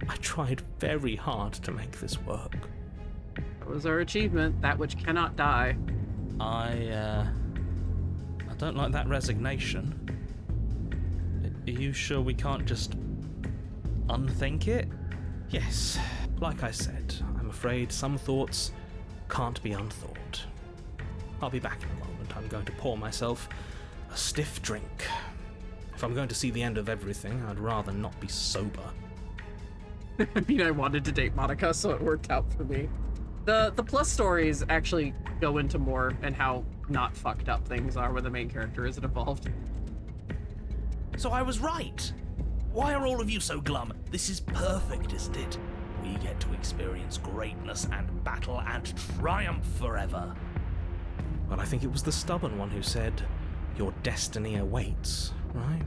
S5: I tried very hard to make this work.
S1: That was our achievement, that which cannot die.
S5: I don't like that resignation. Are you sure we can't just unthink it? Yes, like I said, I'm afraid some thoughts can't be unthought. I'll be back in a moment. I'm going to pour myself a stiff drink. If I'm going to see the end of everything, I'd rather not be sober.
S1: I mean, I wanted to date Monica, so it worked out for me. The plus stories actually go into more and how not fucked up things are when the main character isn't involved.
S6: So I was right. Why are all of you so glum? This is perfect, isn't it? We get to experience greatness and battle and triumph forever.
S5: Well, I think it was the stubborn one who said, your destiny awaits, right?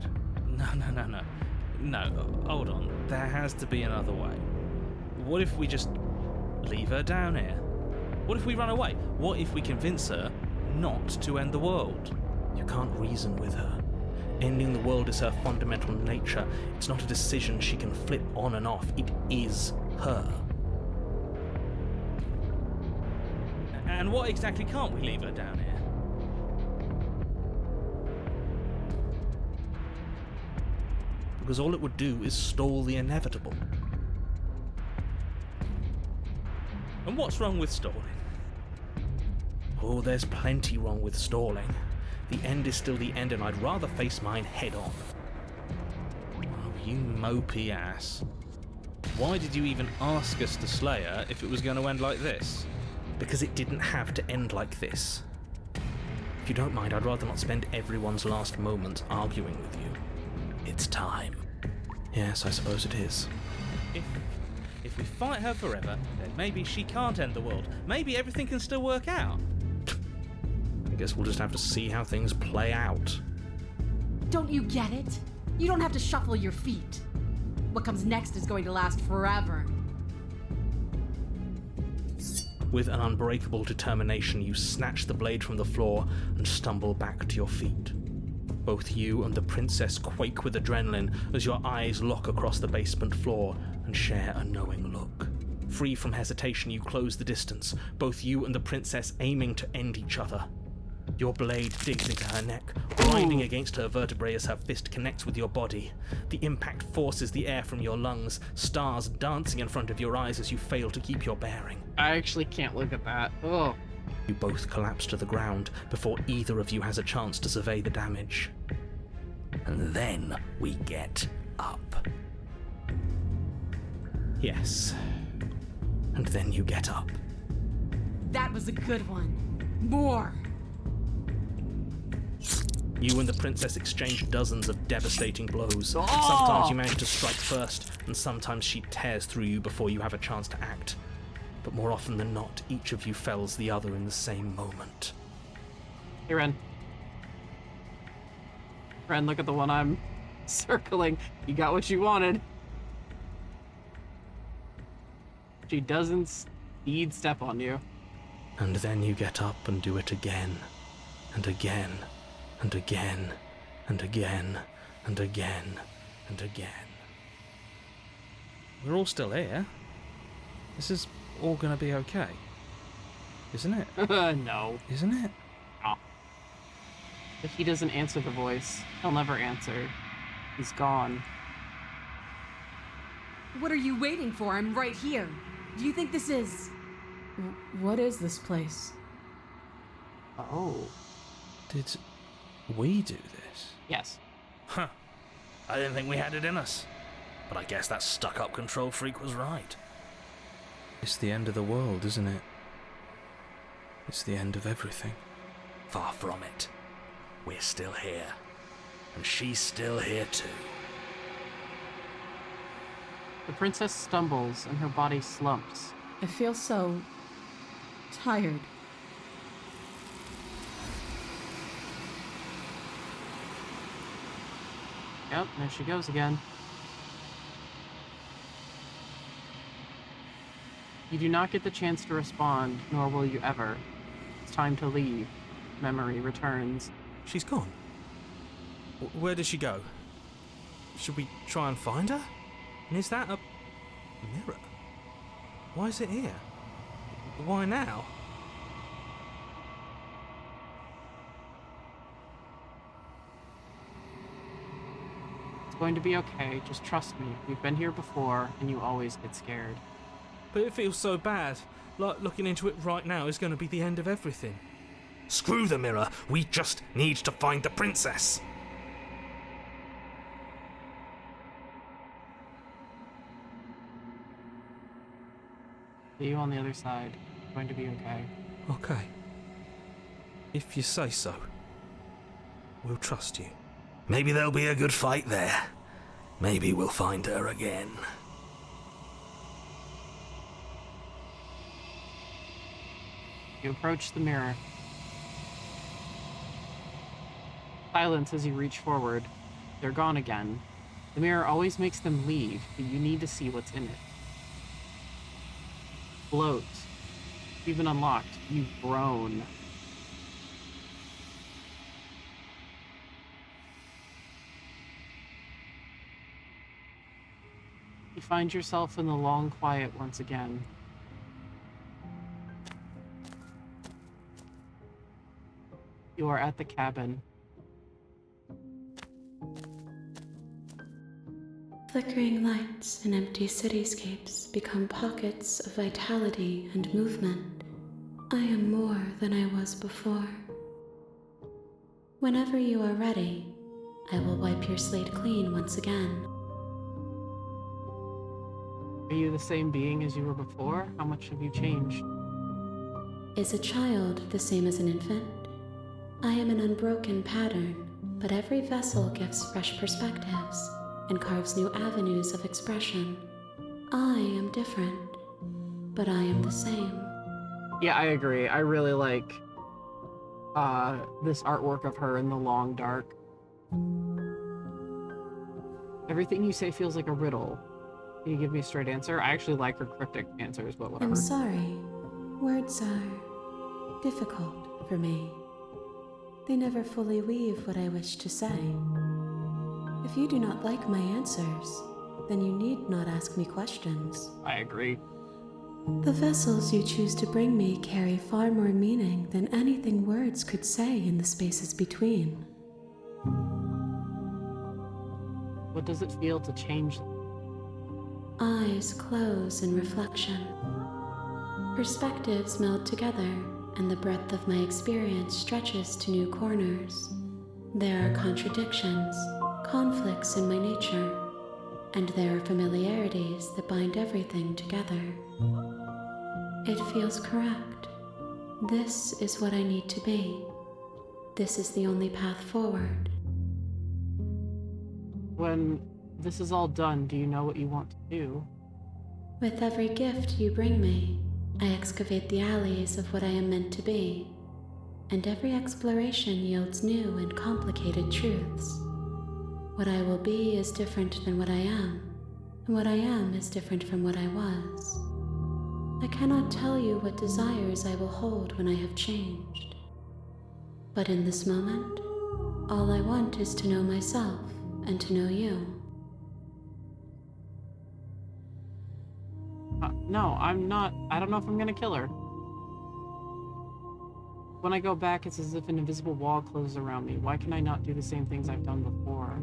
S5: No, hold on. There has to be another way. What if we just Leave her down here. What if we run away? What if we convince her not to end the world?
S2: You can't reason with her. Ending the world is her fundamental nature. It's not a decision she can flip on and off. It is her.
S5: And what exactly can't we leave her down here?
S2: Because all it would do is stall the inevitable.
S5: And what's wrong with stalling?
S2: Oh, there's plenty wrong with stalling. The end is still the end, and I'd rather face mine head on.
S5: Oh, you mopey ass. Why did you even ask us to slay her if it was going to end like this?
S2: Because it didn't have to end like this. If you don't mind, I'd rather not spend everyone's last moments arguing with you. It's time. Yes, I suppose it is.
S5: If we fight her forever, then maybe she can't end the world. Maybe everything can still work out.
S2: I guess we'll just have to see how things play out.
S7: Don't you get it? You don't have to shuffle your feet. What comes next is going to last forever.
S2: With an unbreakable determination, you snatch the blade from the floor and stumble back to your feet. Both you and the princess quake with adrenaline as your eyes lock across the basement floor and share a knowing look. Free from hesitation, you close the distance, both you and the princess aiming to end each other. Your blade digs into her neck, grinding against her vertebrae as her fist connects with your body. The impact forces the air from your lungs, stars dancing in front of your eyes as you fail to keep your bearing.
S1: I actually can't look at that. Oh.
S2: You both collapse to the ground before either of you has a chance to survey the damage.
S6: And then we get up.
S2: Yes. And then you get up.
S7: That was a good one. More.
S2: You and the princess exchange dozens of devastating blows. Sometimes you manage to strike first, and sometimes she tears through you before you have a chance to act. But more often than not, each of you fells the other in the same moment.
S1: Hey, Ren. Ren, look at the one I'm circling. You got what you wanted. She doesn't speed step on you.
S2: And then you get up and do it again, and again, and again, and again, and again, and again.
S5: We're all still here. This is all gonna be okay. Isn't it?
S1: No.
S5: Isn't it?
S1: No. If he doesn't answer the voice, he'll never answer. He's gone.
S7: What are you waiting for? I'm right here. Do you think this is... What is this place?
S1: Oh.
S5: Did we do this?
S1: Yes.
S6: Huh. I didn't think we had it in us. But I guess that stuck-up control freak was right.
S5: It's the end of the world, isn't it? It's the end of everything.
S6: Far from it. We're still here. And she's still here too.
S1: The princess stumbles and her body slumps.
S7: I feel so... tired.
S1: Yep, there she goes again. You do not get the chance to respond, nor will you ever. It's time to leave. Memory returns.
S2: She's gone. Where did she go? Should we try and find her? And is that a mirror? Why is it here? Why now?
S1: It's going to be okay. Just trust me. We've been here before, and you always get scared.
S2: But it feels so bad. Like looking into it right now is going to be the end of everything.
S6: Screw the mirror. We just need to find the princess.
S1: See you on the other side. It's going to be okay.
S2: Okay. If you say so. We'll trust you.
S6: Maybe there'll be a good fight there. Maybe we'll find her again.
S1: You approach the mirror. Silence as you reach forward. They're gone again. The mirror always makes them leave, but you need to see what's in it. float. You've been unlocked. You've grown. You find yourself in the long quiet once again. You are at the cabin.
S3: Flickering lights and empty cityscapes become pockets of vitality and movement. I am more than I was before. Whenever you are ready, I will wipe your slate clean once again.
S1: Are you the same being as you were before? How much have you changed?
S3: Is a child the same as an infant? I am an unbroken pattern, but every vessel gives fresh perspectives and carves new avenues of expression. I am different, but I am the same.
S1: Yeah, I agree. I really like this artwork of her in the long dark. Everything you say feels like a riddle. Can you give me a straight answer? I actually like her cryptic answers, but whatever.
S3: I'm sorry. Words are difficult for me. They never fully weave what I wish to say. If you do not like my answers, then you need not ask me questions.
S1: I agree.
S3: The vessels you choose to bring me carry far more meaning than anything words could say in the spaces between.
S1: What does it feel to change?
S3: Eyes close in reflection. Perspectives meld together, and the breadth of my experience stretches to new corners. There are contradictions, conflicts in my nature, and there are familiarities that bind everything together. It feels correct. This is what I need to be. This is the only path forward.
S1: When this is all done, do you know what you want to do?
S3: With every gift you bring me, I excavate the alleys of what I am meant to be, and every exploration yields new and complicated truths. What I will be is different than what I am, and what I am is different from what I was. I cannot tell you what desires I will hold when I have changed. But in this moment, all I want is to know myself and to know you.
S1: No, I'm not. I don't know if I'm gonna kill her. When I go back, it's as if an invisible wall closes around me. Why can I not do the same things I've done before?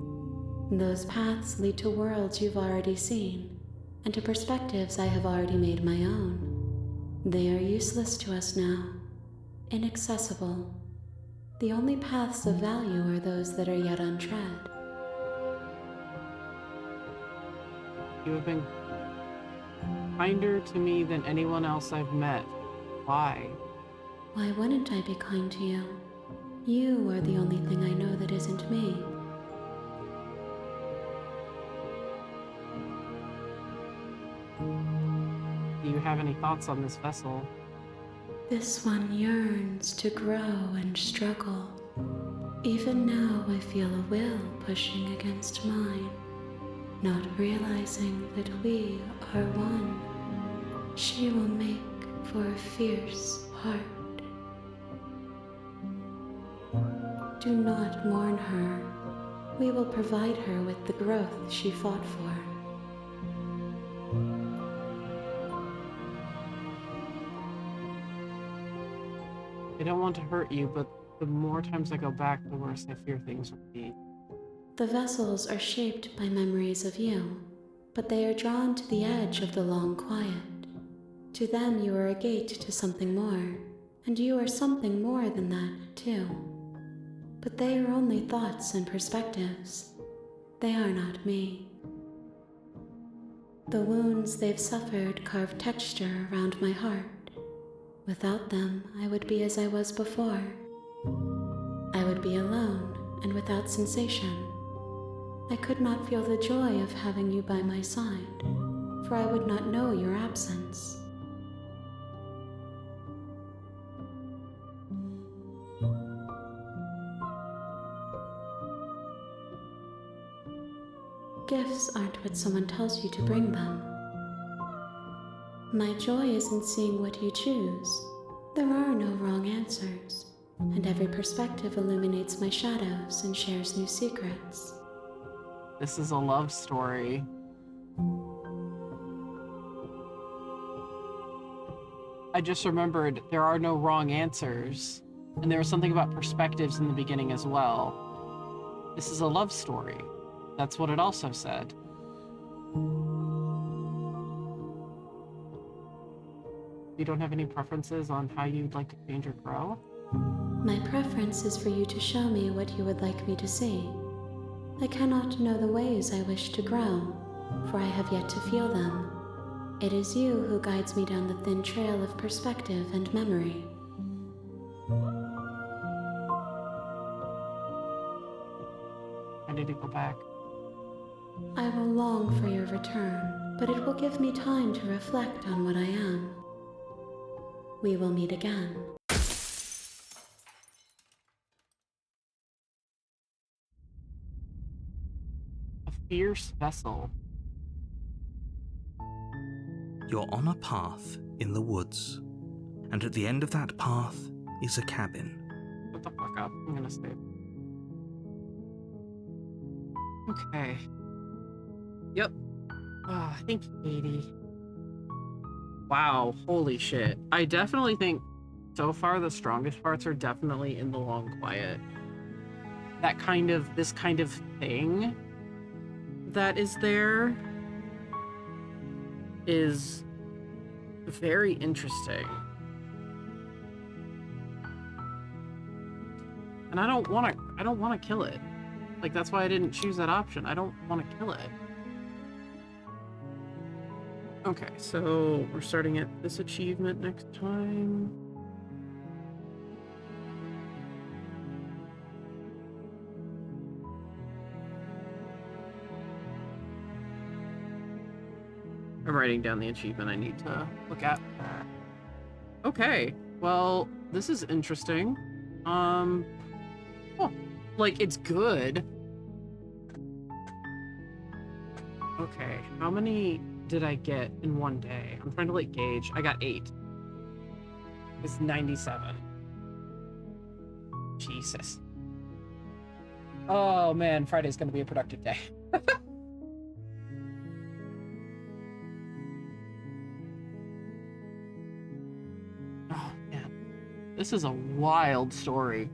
S3: Those paths lead to worlds you've already seen, and to perspectives I have already made my own. They are useless to us now, inaccessible. The only paths of value are those that are yet untread.
S1: You have been kinder to me than anyone else I've met. Why?
S3: Why wouldn't I be kind to you? You are the only thing I know that isn't me.
S1: Do you have any thoughts on this vessel?
S3: This one yearns to grow and struggle. Even now I feel a will pushing against mine, not realizing that we are one. She will make for a fierce heart. Do not mourn her. We will provide her with the growth she fought for.
S1: I don't want to hurt you, but the more times I go back, the worse I fear things will be.
S3: The vessels are shaped by memories of you, but they are drawn to the edge of the long quiet. To them you are a gate to something more, and you are something more than that, too. But they are only thoughts and perspectives. They are not me. The wounds they've suffered carve texture around my heart. Without them, I would be as I was before. I would be alone and without sensation. I could not feel the joy of having you by my side, for I would not know your absence. Gifts aren't what someone tells you to bring them. My joy is in seeing what you choose. There are no wrong answers, and every perspective illuminates my shadows and shares new secrets.
S1: This is a love story. I just remembered there are no wrong answers. And there was something about perspectives in the beginning as well. This is a love story. That's what it also said. You don't have any preferences on how you'd like to change or grow?
S3: My preference is for you to show me what you would like me to see. I cannot know the ways I wish to grow, for I have yet to feel them. It is you who guides me down the thin trail of perspective and memory.
S1: I need to go back.
S3: I will long for your return, but it will give me time to reflect on what I am. We will meet again.
S1: A fierce vessel.
S2: You're on a path in the woods, and at the end of that path is a cabin.
S1: Shut the fuck up. I'm gonna stay. Okay. Yep. Ah, thank you, Katie. Wow, holy shit. I definitely think so far the strongest parts are definitely in the long quiet. This kind of thing that is there is very interesting. And I don't want to kill it. Like, that's why I didn't choose that option. I don't want to kill it. Okay, so we're starting at this achievement next time. I'm writing down the achievement I need to look at. Okay, well, this is interesting. Oh, like, it's good. Okay, how many did I get in one day? I'm trying to, like, gauge. I got 8. It's 97. Jesus. Oh, man, Friday's gonna be a productive day. Oh, man. This is a wild story.